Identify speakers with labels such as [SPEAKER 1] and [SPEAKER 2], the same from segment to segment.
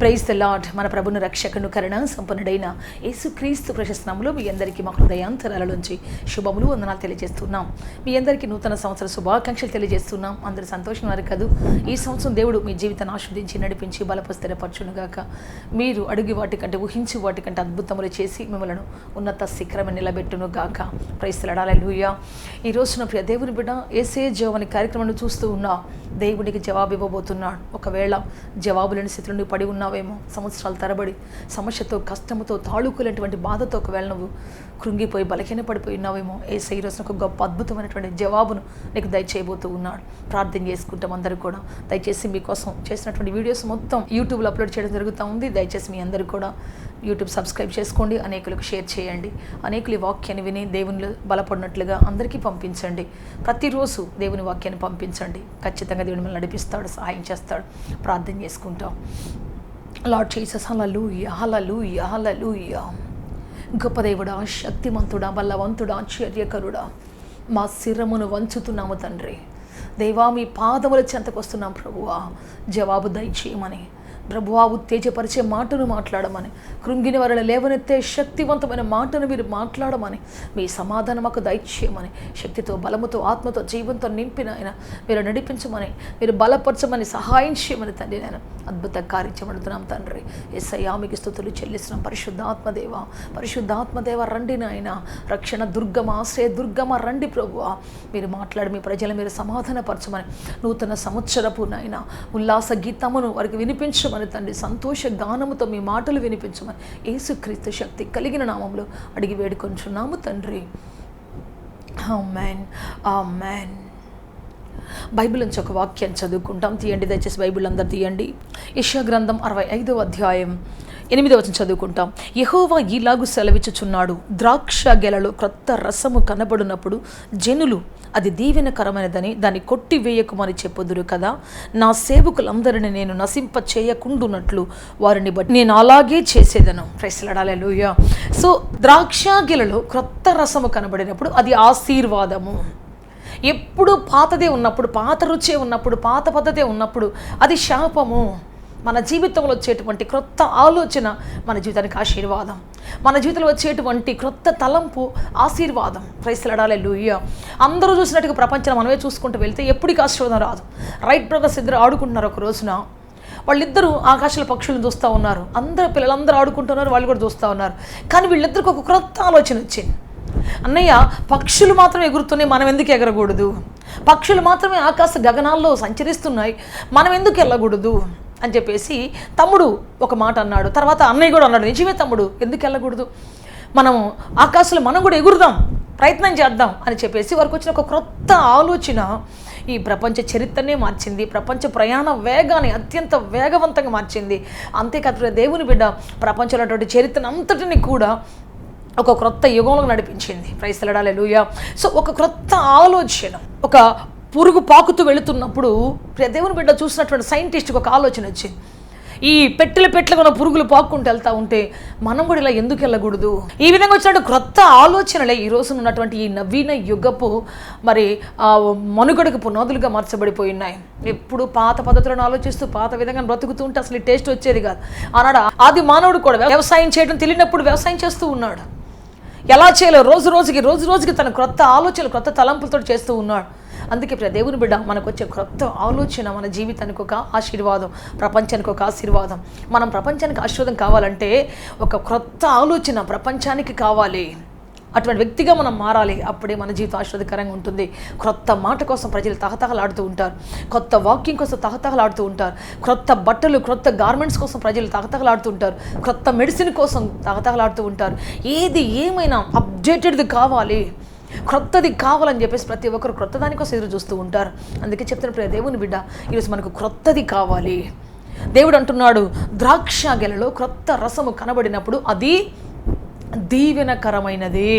[SPEAKER 1] Praise the lord. మన ప్రభుని రక్షకును కరుణ సంపన్నుడైన యేసుక్రీస్తు ప్రశస్త నామములో మీ అందరికీ మా హృదయాంతరాలలోంచి శుభములు వందనాలు తెలియజేస్తున్నాం. మీ అందరికీ నూతన సంవత్సర శుభాకాంక్షలు తెలియజేస్తున్నాం. అందరూ సంతోషం వారు కదూ. ఈ సంవత్సరం దేవుడు మీ జీవితాన్ని ఆస్వాదించి నడిపించి బలపరిచినగాక. మీరు అడుగు వాటికంటే ఊహించి వాటికంటే అద్భుతములు చేసి మిమ్మల్ని ఉన్నత శిఖరమే నిలబెట్టును గాక. Praise the Lord. హల్లెలూయా. ఈ రోజున ప్రియ దేవుని బిడ్డ యేసే జవాబు కార్యక్రమాన్ని చూస్తూ ఉన్నా. దేవుడికి జవాబు ఇవ్వబోతున్నాడు. ఒకవేళ జవాబు లేని స్థితిలో పడి ఉన్నావేమో, సంవత్సరాల తరబడి సమస్యతో, కష్టముతో, తాళుకులేటువంటి బాధతో ఒకవేళ నువ్వు కృంగిపోయి బలహీన పడిపోయి ఉన్నావేమో, యేసయ్య ఈ రోజున ఒక గొప్ప అద్భుతమైనటువంటి జవాబును నీకు దయచేయబోతూ ఉన్నాడు. ప్రార్థన చేసుకుంటాం అందరూ కూడా. దయచేసి మీకోసం చేసినటువంటి వీడియోస్ మొత్తం యూట్యూబ్లో అప్లోడ్ చేయడం జరుగుతూ ఉంది. దయచేసి మీ అందరూ కూడా యూట్యూబ్ సబ్స్క్రైబ్ చేసుకోండి, అనేకులకు షేర్ చేయండి. అనేకులు ఈ వాక్యాన్ని విని దేవునిలో బలపడినట్లుగా అందరికీ పంపించండి. ప్రతిరోజు దేవుని వాక్యాన్ని పంపించండి. ఖచ్చితంగా దేవుని మిమ్మల్ని నడిపిస్తాడు, సహాయం చేస్తాడు. ప్రార్థన చేసుకుంటాం. లార్డ్ జీసస్, హల్లెలూయా, హల్లెలూయా, హల్లెలూయా. గొప్ప దేవుడా, శక్తిమంతుడా, బలవంతుడా, ఆశ్చర్యకరుడా, మా శిరమును వంచుతున్నాము తండ్రి. దేవా, మీ పాదముల చెంతకు వస్తున్నాం ప్రభువా. జవాబు దయచేయమని, ప్రభువా, ఉత్తేజపరిచే మాటను మాట్లాడమని, కృంగిని వారిని లేవనెత్తే శక్తివంతమైన మాటను మీరు మాట్లాడమని, మీ సమాధానం మాకు దయచేయమని, శక్తితో, బలముతో, ఆత్మతో, జీవంతో నింపిన ఆయన మీరు నడిపించమని, మీరు బలపరచమని, సహాయం చేయమని తండ్రి నేను అద్భుత కార్యం చేయబడుతున్నాం తండ్రి. యేసయ్యా, మీకు స్తుతులు చెల్లిస్తున్నాం. పరిశుద్ధాత్మదేవ, పరిశుద్ధాత్మదేవ, రండి నాయన. రక్షణ దుర్గమ, ఆశ్రయ దుర్గమ, రండి ప్రభువా. మీరు మాట్లాడి మీ ప్రజలు మీరు సమాధానపరచమని, నూతన సంవత్సరపు నాయన ఉల్లాస గీతమును వారికి వినిపించమని తండ్రి, సంతోష గానముతో మీ మాటలు వినిపించమని యేసుక్రీస్తు శక్తి కలిగిన నామంలో అడిగి వేడుకొంచున్నాము తండ్రి. ఆమేన్, ఆమేన్. బైబిల్ నుంచి ఒక వాక్యాన్ని చదువుకుంటాం. తీయండి దయచేసి, బైబిల్ అందరు తీయండి. యెషయా గ్రంథం 65వ అధ్యాయం 8వ వచనం చదువుకుంటాం. యెహోవా ఈలాగు సెలవిచ్చుచున్నాడు, ద్రాక్ష గెలలో క్రొత్త రసము కనబడినప్పుడు జనులు అది దీవెనకరమైనదని దాన్ని కొట్టివేయకుమని చెప్పుదురు కదా. నా సేవకులందరినీ నేను నశింప చేయకుండునట్లు వారిని బట్టి నేను అలాగే చేసేదను. Praise the Lord. Hallelujah. So ద్రాక్ష గెలలో క్రొత్త రసము కనబడినప్పుడు అది ఆశీర్వాదము. ఎప్పుడు పాతదే ఉన్నప్పుడు, పాత రుచే ఉన్నప్పుడు, పాత పద్ధతే ఉన్నప్పుడు అది శాపము. మన జీవితంలో వచ్చేటువంటి క్రొత్త ఆలోచన మన జీవితానికి ఆశీర్వాదం. మన జీవితంలో వచ్చేటువంటి క్రొత్త తలంపు ఆశీర్వాదం. Praise the Lord. హల్లెలూయా. అందరూ చూసినట్టుగా ప్రపంచం మనమే చూసుకుంటూ వెళ్తే ఎప్పటికీ ఆశీర్వాదం రాదు. రైట్ బ్రదర్స్ ఇద్దరు ఆడుకుంటున్నారు. ఒక రోజున వాళ్ళిద్దరూ ఆకాశంలో పక్షులను చూస్తూ ఉన్నారు. పిల్లలందరూ ఆడుకుంటున్నారు, వాళ్ళు కూడా చూస్తూ ఉన్నారు. కానీ వీళ్ళిద్దరికి ఒక క్రొత్త ఆలోచన వచ్చింది. అన్నయ్య, పక్షులు మాత్రమే ఎగురుతున్నాయి, మనం ఎందుకు ఎగరకూడదు? పక్షులు మాత్రమే ఆకాశ గగనాల్లో సంచరిస్తున్నాయి, మనం ఎందుకు వెళ్ళకూడదు అని చెప్పేసి తమ్ముడు ఒక మాట అన్నాడు. తర్వాత అన్నయ్య కూడా అన్నాడు, నిజమే తమ్ముడు, ఎందుకు వెళ్ళకూడదు? మనం ఆకాశంలో మనం కూడా ఎగురుదాం, ప్రయత్నం చేద్దాం అని చెప్పేసి వారికి వచ్చిన ఒక క్రొత్త ఆలోచన ఈ ప్రపంచ చరిత్రనే మార్చింది. ప్రపంచ ప్రయాణ వేగాన్ని అత్యంత వేగవంతంగా మార్చింది. అంతేకాదు దేవుని బిడ్డ, ప్రపంచంలో ఉన్నటువంటి చరిత్ర అంతటిని కూడా ఒక క్రొత్త యుగంలో నడిపించింది. Praise the Lord. Hallelujah. So ఒక క్రొత్త ఆలోచన, ఒక పురుగు పాకుతూ వెళుతున్నప్పుడు దేవుని బిడ్డ చూసినటువంటి సైంటిస్ట్కి ఒక ఆలోచన వచ్చింది. ఈ పెట్టెలుగా ఉన్న పురుగులు పాక్కుంటూ వెళ్తూ ఉంటే మనం కూడా ఇలా ఎందుకు వెళ్ళకూడదు? ఈ విధంగా వచ్చినట్టు క్రొత్త ఆలోచనలే ఈ రోజున ఉన్నటువంటి ఈ నవీన యుగపు మనుగడకు పునాదులుగా మార్చబడిపోయి ఉన్నాయి. ఎప్పుడు పాత పద్ధతులను ఆలోచిస్తూ పాత విధంగా బ్రతుకుతూ ఉంటే అసలు ఈ టేస్ట్ వచ్చేది కాదు. ఆనాడు ఆది మానవుడు కూడా వ్యవసాయం చేయడం తెలియనప్పుడు వ్యవసాయం చేస్తూ ఉన్నాడు. ఎలా చేయాలో రోజు రోజుకి తన క్రొత్త ఆలోచనలు, క్రొత్త తలంపులతో చేస్తూ ఉన్నాడు. అందుకే దేవుని బిడ్డ, మనకు వచ్చే క్రొత్త ఆలోచన మన జీవితానికి ఒక ఆశీర్వాదం, ప్రపంచానికి ఒక ఆశీర్వాదం. మనం ప్రపంచానికి ఆశీర్వాదం కావాలంటే ఒక క్రొత్త ఆలోచన ప్రపంచానికి కావాలి. అటువంటి వ్యక్తిగా మనం మారాలి. అప్పుడే మన జీవితం ఆశీర్వాదకరంగా ఉంటుంది. క్రొత్త మాట కోసం ప్రజలు తహతహలాడుతూ ఉంటారు, కొత్త వాక్యం కోసం తహతహలాడుతూ ఉంటారు, క్రొత్త బట్టలు, క్రొత్త గార్మెంట్స్ కోసం ప్రజలు తహతహలాడుతూ ఉంటారు, క్రొత్త మెడిసిన్ కోసం తహతహలాడుతూ ఉంటారు. ఏది ఏమైనా అప్డేటెడ్ది కావాలి, క్రొత్తది కావాలని చెప్పేసి ప్రతి ఒక్కరు క్రొత్త దానికోసం ఎదురు చూస్తూ ఉంటారు. అందుకే చెప్తున్న దేవుని బిడ్డ, ఈరోజు మనకు క్రొత్తది కావాలి. దేవుడు అంటున్నాడు, ద్రాక్ష గెలలో క్రొత్త రసము కనబడినప్పుడు అది దీవెనకరమైనది.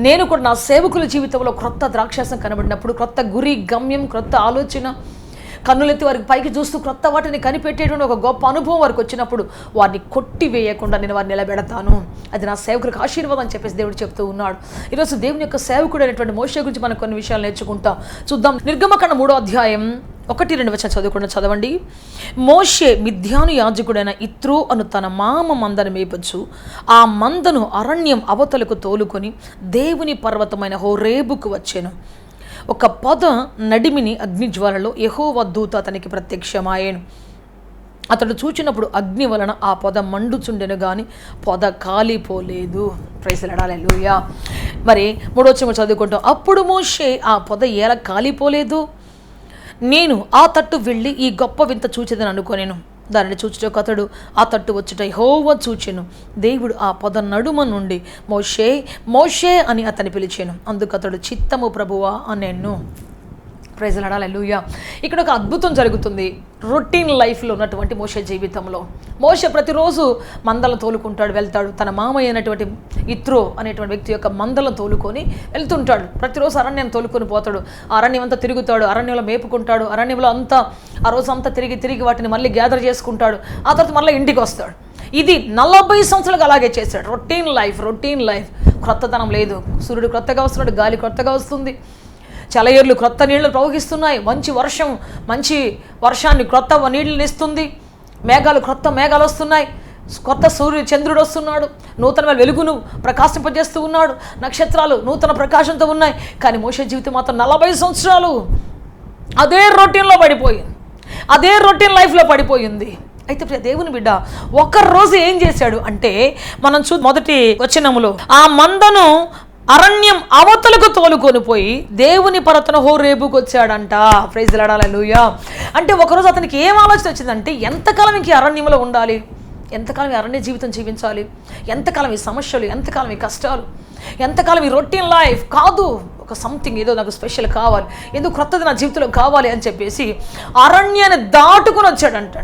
[SPEAKER 1] నేను కూడా నా సేవకుల జీవితంలో క్రొత్త ద్రాక్షరసం కనబడినప్పుడు, క్రొత్త గురి, గమ్యం, క్రొత్త ఆలోచన, కన్నులెత్తి వారికి పైకి చూస్తూ క్రొత్త వాటిని కనిపెట్టేటువంటి ఒక గొప్ప అనుభవం వారికి వచ్చినప్పుడు వారిని కొట్టివేయకుండా నేను వారిని నిలబెడతాను. అది నా సేవకులకు ఆశీర్వాదం అని చెప్పేసి దేవుడు చెప్తూ ఉన్నాడు. ఈరోజు దేవుని యొక్క సేవకుడు అనేటువంటి మోషే గురించి మనం కొన్ని విషయాలు నేర్చుకుంటాం. చూద్దాం. నిర్గమకాండం 3వ అధ్యాయం 1-2 వచనం చదవండి. మోషే మిద్యాను యాజకుడైన ఇత్రో అను తన మామ మందను మేపచ్చు ఆ మందను అరణ్యం అవతలకు తోలుకొని దేవుని పర్వతమైన హోరేబుకు వచ్చెను. ఒక పొద నడిమిని అగ్నిజ్వాలలో యెహోవా దూత అతనికి ప్రత్యక్షమాయెను. అతడు చూచినప్పుడు అగ్ని వలన ఆ పొద మండుచుండెను గాని పొద కాలిపోలేదు. ప్రైజ్ లార్డ్, హల్లెలూయా. మరి 3వ వచనం చదువుకుంటాం. అప్పుడు మోషే ఆ పొద ఎలా కాలిపోలేదు, నేను ఆ తట్టు వెళ్ళి ఈ గొప్ప వింత చూచేదని అనుకోనేను. దానిని చూచుటకు అతడు ఆ తట్టు వచ్చుట యెహోవా చూచెను. దేవుడు ఆ పొద నడుమ నుండి మోషే మోషే అని అతని పిలిచాను. అందుకు అతడు చిత్తము ప్రభువా అనెను. ప్రైజ్ లార్డ్, హల్లెలూయా. ఇక్కడ ఒక అద్భుతం జరుగుతుంది రొటీన్ లైఫ్లో ఉన్నటువంటి మోషే జీవితంలో. మోషే ప్రతిరోజు మందలను తోలుకుంటాడు, వెళ్తాడు. తన మామయ్య అయినటువంటి ఇత్రో అనేటువంటి వ్యక్తి యొక్క మందలను తోలుకొని వెళ్తుంటాడు. ప్రతిరోజు అరణ్యం తోలుకొని పోతాడు. అరణ్యం అంతా తిరుగుతాడు, అరణ్యంలో మేపుకుంటాడు. అరణ్యంలో అంతా ఆ రోజు అంతా తిరిగి వాటిని మళ్ళీ గ్యాదర్ చేసుకుంటాడు. ఆ తర్వాత మళ్ళీ ఇంటికి వస్తాడు. ఇది 40 సంవత్సరాలుగా అలాగే చేశాడు. Routine life. క్రొత్తదనం లేదు. సూర్యుడు క్రొత్తగా వస్తున్నాడు, గాలి కొత్తగా వస్తుంది, చలయేర్లు క్రొత్త నీళ్లు ప్రవహిస్తున్నాయి, మంచి వర్షాన్ని క్రొత్త నీళ్ళని ఇస్తుంది, క్రొత్త మేఘాలు వస్తున్నాయి, కొత్త చంద్రుడు వస్తున్నాడు, నూతన వెలుగును ప్రకాశింపజేస్తూ ఉన్నాడు, నక్షత్రాలు నూతన ప్రకాశంతో ఉన్నాయి. కానీ మోషే జీవితం మాత్రం 40 సంవత్సరాలు అదే రొటీన్లో పడిపోయింది, అదే రొటీన్ లైఫ్లో పడిపోయింది. అయితే దేవుని బిడ్డ ఒక్కరోజు ఏం చేశాడు అంటే, మనం మొదటి వచనములో ఆ మందను అరణ్యం అవతలకు తోలుకొని పోయి దేవుని పర్వతం హోరేబుకు వచ్చాడంట. ప్రైజ్ లార్డ్, హల్లెలూయా. అంటే ఒకరోజు అతనికి ఏం ఆలోచన వచ్చిందంటే, ఎంతకాలం ఇంక అరణ్యంలో ఉండాలి, ఎంతకాలం ఈ అరణ్య జీవితం జీవించాలి, ఎంతకాలం ఈ సమస్యలు, ఎంతకాలం ఈ కష్టాలు, ఎంతకాలం ఈ రొటీన్ లైఫ్ కాదు, ఒక సంథింగ్ ఏదో నాకు స్పెషల్ కావాలి, ఏదో క్రొత్తది నా జీవితంలో కావాలి అని చెప్పేసి అరణ్యాన్ని దాటుకొని వచ్చాడంట.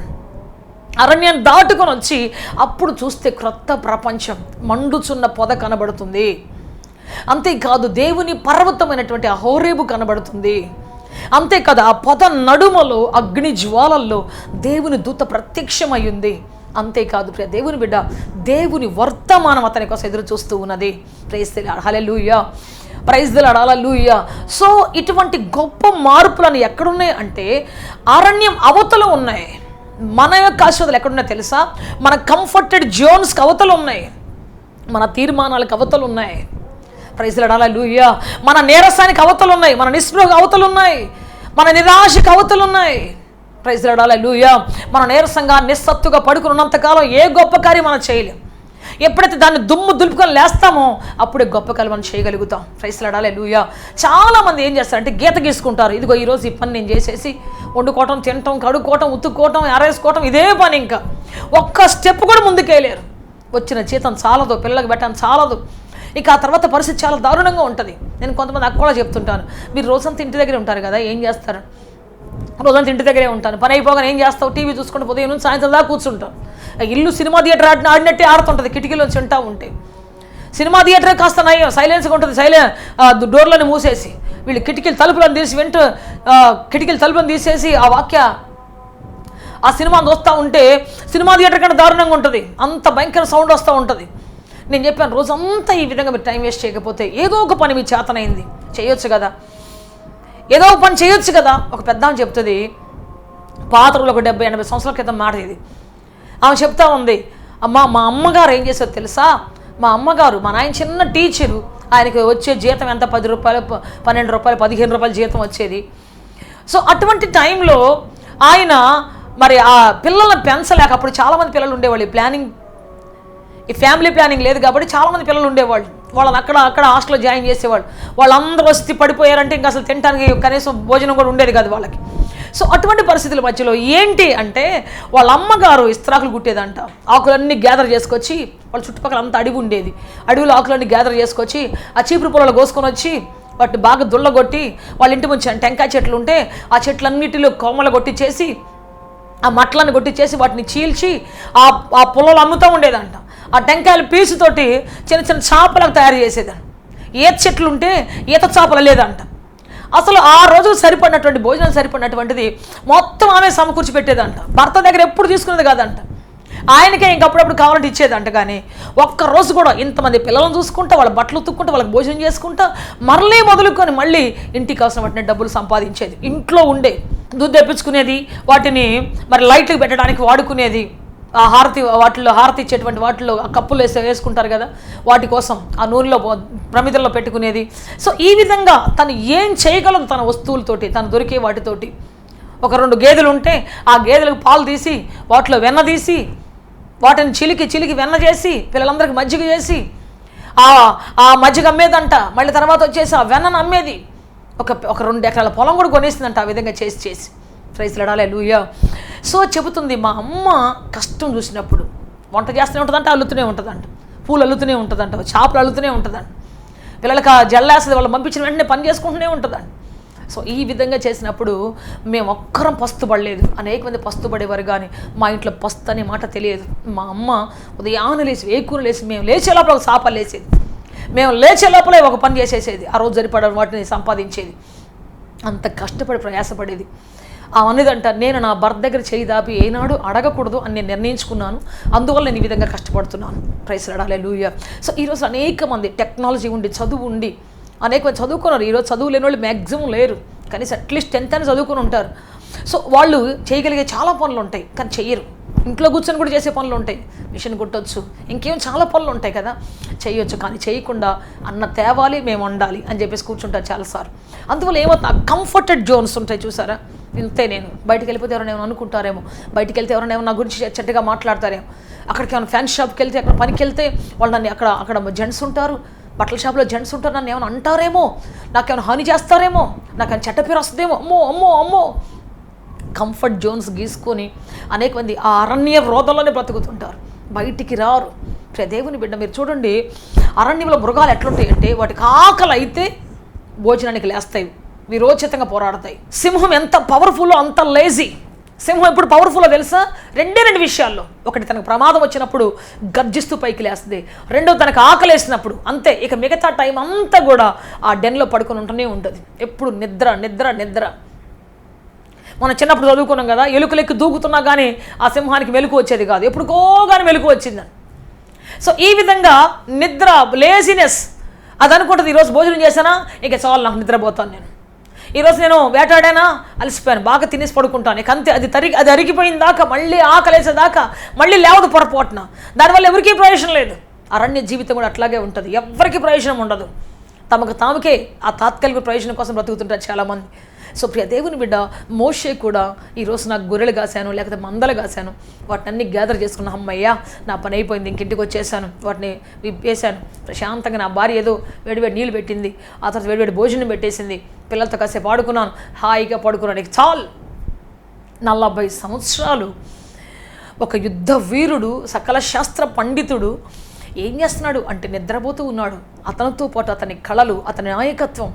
[SPEAKER 1] అరణ్యాన్ని దాటుకొని వచ్చి అప్పుడు చూస్తే క్రొత్త ప్రపంచం, మండుచున్న పొద కనబడుతుంది. అంతేకాదు దేవుని పర్వతమైనటువంటి ఆ హోరేబు కనబడుతుంది. అంతేకాదు ఆ పొద నడుమలో అగ్ని జ్వాలల్లో దేవుని దూత ప్రత్యక్షమయ్యింది. అంతేకాదు దేవుని బిడ్డ, దేవుని వర్తమానం అతని కోసం ఎదురు చూస్తూ ఉన్నది. Praise the Lord, hallelujah. Praise the Lord, hallelujah. So ఇటువంటి గొప్ప మార్పులను ఎక్కడున్నాయి అంటే అరణ్యం అవతల ఉన్నాయి. మన యొక్క ఆశీర్వాదాలు ఎక్కడున్నాయి తెలుసా? మన కంఫర్టెడ్ జోన్స్కి అవతలు ఉన్నాయి, మన తీర్మానాలకు అవతలు ఉన్నాయి. ప్రైజ్ ది లార్డ్, హల్లెలూయా. మన నీరసానికి అవతలు ఉన్నాయి, మన నిస్పృహకు అవతలు ఉన్నాయి, మన నిరాశకు అవతలు ఉన్నాయి. ప్రైజ్ ది లార్డ్, హల్లెలూయా. మన నీరసంగా నిస్సత్తుగా పడుకుని ఉన్నంతకాలం ఏ గొప్ప కార్యం మనం చేయలేం. ఎప్పుడైతే దాన్ని దులుపుకొని లేస్తామో అప్పుడే గొప్ప కార్యం మనం చేయగలుగుతాం. ప్రైజ్ ది లార్డ్, హల్లెలూయా. చాలామంది ఏం చేస్తారంటే గీత గీసుకుంటారు. ఇదిగో ఈరోజు ఈ పని నేను చేసేసి వండుకోవటం, తినటం, కడుక్కోవటం, ఉతుక్కోవటం, ఆరేసుకోవటం, ఇదే పని. ఇంకా ఒక్క స్టెప్ కూడా ముందుకేయలేరు. వచ్చిన జీతం చాలదు, పిల్లలకు పెట్టడం చాలదు. ఇక ఆ తర్వాత పరిస్థితి చాలా దారుణంగా ఉంటుంది. నేను కొంతమంది అక్క కూడా చెప్తుంటాను, మీరు రోజంతా ఇంటి దగ్గరే ఉంటారు కదా, ఏం చేస్తారు? రోజంతా ఇంటి దగ్గరే ఉంటాను, పని అయిపోగానే ఏం చేస్తావు? టీవీ చూసుకుంటూ ఉదయం నుంచి సాయంత్రం దాకా కూర్చుంటాను. ఇల్లు సినిమా థియేటర్ ఆడినట్టే ఆడుతుంటుంది, కిటికీలో తింటూ ఉంటే. సినిమా థియేటర్ కాస్త నయం, సైలెన్స్గా ఉంటుంది. డోర్లను మూసేసి వీళ్ళు కిటికీలు తలుపులను తీసేసి ఆ సినిమాని చూస్తూ ఉంటే సినిమా థియేటర్ కంటే దారుణంగా ఉంటుంది. అంత భయంకర సౌండ్ వస్తూ ఉంటుంది. నేను చెప్పాను, రోజంతా ఈ విధంగా మీరు టైం వేస్ట్ చేయకపోతే ఏదో ఒక పని మీ చేతనైంది చేయొచ్చు కదా, ఏదో ఒక పని చేయొచ్చు కదా. ఒక పెద్ద ఆమె చెప్తుంది, పాత రోజులు ఒక 70-80 సంవత్సరాల క్రితం మాట ఇది. ఆమె చెప్తా ఉంది, అమ్మ మా అమ్మగారు ఏం చేసేది తెలుసా? మా అమ్మగారు, మా నాయన చిన్న టీచరు, ఆయనకి వచ్చే జీతం ఎంత? 10 రూపాయలు, 12 రూపాయలు, 15 రూపాయలు జీతం వచ్చేది. సో అటువంటి టైంలో ఆయన మరి ఆ పిల్లలను పెంచలేక, అప్పుడు చాలామంది పిల్లలు ఉండేవాళ్ళు, ఈ ఫ్యామిలీ ప్లానింగ్ లేదు కాబట్టి చాలామంది పిల్లలు ఉండేవాళ్ళు. వాళ్ళని అక్కడ హాస్టల్లో జాయిన్ చేసేవాళ్ళు. వాళ్ళందరూ వస్తే పడిపోయారంటే ఇంకా అసలు తినడానికి కనీసం భోజనం కూడా ఉండేది కాదు వాళ్ళకి. సో అటువంటి పరిస్థితుల మధ్యలో ఏంటి అంటే వాళ్ళ అమ్మగారు ఇస్త్రాకులు కుట్టేదంట. ఆకులన్నీ గ్యాదర్ చేసుకొచ్చి, వాళ్ళ చుట్టుపక్కల అంతా అడవి ఉండేది, అడవిలో ఆకులన్నీ గ్యాదర్ చేసుకొచ్చి ఆ చీపురు పొలాలు కోసుకొని వచ్చి వాటిని బాగా దుళ్ళగొట్టి, వాళ్ళ ఇంటి ముంచి టెంకాయ చెట్లు ఉంటే ఆ చెట్లన్నిటిలో కొమ్మలు కొట్టించేసి, ఆ మట్లను కొట్టించేసి వాటిని చీల్చి ఆ పొలాలు అమ్ముతూ ఉండేదంట. ఆ టెంకాయల పీసుతోటి చిన్న చిన్న చేపలకు తయారు చేసేదంట. ఈత చెట్లు ఉంటే ఈత చేపలు లేదంట. అసలు ఆ రోజు సరిపడినటువంటి భోజనం సరిపడినటువంటిది మొత్తం ఆమె సమకూర్చి పెట్టేదంట. భర్త దగ్గర ఎప్పుడు తీసుకునేది కాదంట. ఆయనకే ఇంకప్పుడప్పుడు కావాలంటే ఇచ్చేదంట. కానీ ఒక్కరోజు కూడా ఇంతమంది పిల్లలను చూసుకుంటా, వాళ్ళ బట్టలు ఉతుక్కుంటా, వాళ్ళకి భోజనం చేసుకుంటా, మళ్ళీ మొదలుకొని మళ్ళీ ఇంటికి కావాల్సిన వాటిని డబ్బులు సంపాదించేది. ఇంట్లో ఉండే దుద్దు తెప్పించుకునేది, వాటిని మరి లైట్లకు పెట్టడానికి వాడుకునేది. ఆ హారతి, వాటిల్లో హారతి ఇచ్చేటువంటి వాటిల్లో ఆ కప్పులు వేసుకుంటారు కదా, వాటి కోసం ఆ నూనెలో ప్రమిదల్లో పెట్టుకునేది. సో ఈ విధంగా తను ఏం చేయగలదు తన వస్తువులతోటి, తను దొరికే వాటితోటి. ఒక 2 గేదెలు ఉంటే ఆ గేదెలకు పాలు తీసి, వాటిలో వెన్న తీసి, వాటిని చిలికి వెన్న చేసి, పిల్లలందరికీ మజ్జిగ చేసి, ఆ మజ్జిగ అమ్మేదంట. మళ్ళీ తర్వాత వచ్చేసి ఆ వెన్నను అమ్మేది. ఒక 2 ఎకరాల పొలం కూడా కొనేసిందంట ఆ విధంగా చేసి. Praise lord, hallelujah. సో చెబుతుంది, మా అమ్మ కష్టం చూసినప్పుడు వంట చేస్తూనే ఉంటుందంట, అల్లుతూనే ఉంటుందంట, పూలు అల్లుతూనే ఉంటుందంట, చేపలు అల్లుతూనే ఉంటుందంట, పిల్లలకి ఆ జల్లేస్తుంది, వాళ్ళు పంపించిన వెంటనే పని చేసుకుంటూనే ఉంటుందంట. సో ఈ విధంగా చేసినప్పుడు మేము ఒక్కరం పస్తుపడలేదు. అనేక మంది పస్తుపడేవారు, కానీ మా ఇంట్లో పస్తు అనే మాట తెలియదు. మా అమ్మ ఉదయాన్నే లేచి, వేకులు లేచి, మేము లేచే లోపల ఒక సాపలు వేసేది, మేము లేచే లోపలే ఒక పని చేసేసేది, ఆ రోజు సరిపడ వాటిని సంపాదించేది. అంత కష్టపడి ప్రయాసపడేది. అవన్నదంట, నేను నా భర్త దగ్గర చేయి దాపి ఏనాడు అడగకూడదు అని నేను నిర్ణయించుకున్నాను. అందువల్ల నేను ఈ విధంగా కష్టపడుతున్నాను. Praise lord, hallelujah. సో ఈరోజు అనేక మంది టెక్నాలజీ ఉండి, చదువు ఉండి, అనేక మంది చదువుకున్నారు. ఈరోజు చదువు లేని వాళ్ళు మ్యాక్సిమం లేరు, కనీసం అట్లీస్ట్ 10th అని చదువుకుని ఉంటారు. సో వాళ్ళు చేయగలిగే చాలా పనులు ఉంటాయి, కానీ చెయ్యరు. ఇంట్లో కూర్చొని కూడా చేసే పనులు ఉంటాయి, మిషన్ కుట్టొచ్చు, ఇంకేం చాలా పనులు ఉంటాయి కదా, చేయొచ్చు. కానీ చేయకుండా అన్న తేవాలి, మేము వండాలి అని చెప్పేసి కూర్చుంటారు చాలాసార్లు. అందువల్ల ఏమవుతుంది, కంఫర్టెడ్ జోన్స్ ఉంటాయి చూసారా. ఇంతే, నేను బయటికి వెళ్ళిపోతే ఎవరైనా ఏమైనా అనుకుంటారేమో, బయటికి వెళ్తే ఎవరైనా ఏమైనా నా గురించి చెడ్డగా మాట్లాడతారేమో, అక్కడికి ఏమైనా ఫ్యాన్ షాప్కి వెళ్తే, అక్కడ పనికి వెళ్తే వాళ్ళు నన్ను అక్కడ జెంట్స్ ఉంటారు, బట్టల షాప్లో జెంట్స్ ఉంటారు, నన్ను ఏమైనా అంటారేమో, నాకేమైనా హాని చేస్తారేమో, నాకేమైనా చెడ్డ పేరు వస్తుందేమో, అమ్మో. కంఫర్ట్ జోన్స్ గీసుకొని అనేక మంది ఆ అరణ్య రోదల్లోనే బ్రతుకుతుంటారు, బయటికి రారు. దేవుని బిడ్డ, మీరు చూడండి, అరణ్యంలో మృగాలు ఎట్లుంటాయి అంటే, వాటికి ఆకలి అయితే భోజనానికి లేస్తాయి, విరోచితంగా పోరాడతాయి. సింహం ఎంత పవర్ఫుల్లో అంత లేజీ. సింహం ఎప్పుడు పవర్ఫుల్లో తెలుసా? 2 విషయాల్లో. ఒకటి, తనకు ప్రమాదం వచ్చినప్పుడు గర్జిస్తూ పైకి లేస్తుంది. 2 తనకు ఆకలి వేసినప్పుడు అంతే. ఇక మిగతా టైం అంతా కూడా ఆ డెన్లో పడుకొని ఉంటూనే ఉంటుంది. ఎప్పుడు నిద్ర. మనం చిన్నప్పుడు చదువుకున్నాం కదా, ఎలుకలెక్కి దూకుతున్నా కానీ ఆ సింహానికి మెలకు వచ్చేది కాదు, ఎప్పుడుకో కానీ మెలకు వచ్చిందని. సో ఈ విధంగా నిద్ర, లేజినెస్ అది అనుకుంటుంది. ఈరోజు భోజనం చేశానా, ఇక చాలు, నాకు నిద్రపోతాను నేను. ఈరోజు నేను వేటాడానా, అలసిపోయాను, బాగా తినేసి పడుకుంటాను, ఇక అంతే. అది అరిగిపోయిన దాకా, మళ్ళీ ఆకలేసేదాకా మళ్ళీ లేవదు పొరపాటున. దానివల్ల ఎవరికీ ప్రయోజనం లేదు. అరణ్య జీవితం కూడా అట్లాగే ఉంటుంది, ఎవరికి ప్రయోజనం ఉండదు. తమకు తాముకే ఆ తాత్కాలిక ప్రయోజనం కోసం బ్రతుకుతుంటారు చాలామంది. సో ప్రియ దేవుని బిడ్డ, మోషే కూడా ఈరోజు నాకు గొర్రెలు కాశాను, లేకపోతే మందలు కాశాను, వాటిని అన్ని గ్యాదర్ చేసుకున్నా, అమ్మయ్యా నా పని అయిపోయింది, ఇంటికి వచ్చేసాను, వాటిని విప్పేశాను ప్రశాంతంగా. నా భార్య ఏదో వేడివేడి నీళ్ళు పెట్టింది, ఆ తర్వాత వేడివేడి భోజనం పెట్టేసింది, పిల్లలతో కాసేపు ఆడుకున్నాను, హాయిగా పడుకున్నాను. చాలు. 40 సంవత్సరాలు ఒక యుద్ధ వీరుడు, సకల శాస్త్ర పండితుడు ఏం చేస్తున్నాడు అంటే నిద్రపోతూ ఉన్నాడు. అతనితో పాటు అతని కళలు, అతని నాయకత్వం,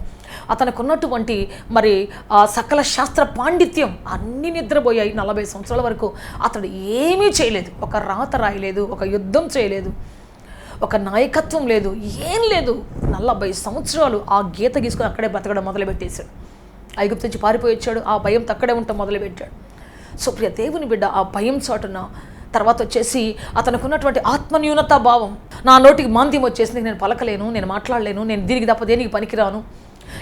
[SPEAKER 1] అతనికి ఉన్నటువంటి మరి ఆ సకల శాస్త్ర పాండిత్యం అన్నీ నిద్రపోయాయి. 40 సంవత్సరాల వరకు అతడు ఏమీ చేయలేదు. ఒక రాత రాయలేదు, ఒక యుద్ధం చేయలేదు, ఒక నాయకత్వం లేదు, ఏం లేదు. 40 సంవత్సరాలు ఆ గీత గీసుకొని అక్కడే బతకడం మొదలుపెట్టేశాడు. ఐగుప్తు నుంచి పారిపోయి వచ్చాడు, ఆ భయంతో అక్కడే ఉండటం మొదలుపెట్టాడు. సో ప్రియ దేవుని బిడ్డ, ఆ భయం చాటున తర్వాత వచ్చేసి అతనికి ఉన్నటువంటి ఆత్మన్యూనతా భావం, నా నోటికి మాంద్యం వచ్చేసింది, నేను పలకలేను, నేను మాట్లాడలేను, నేను దీనికి తప్ప దేనికి పనికిరాను,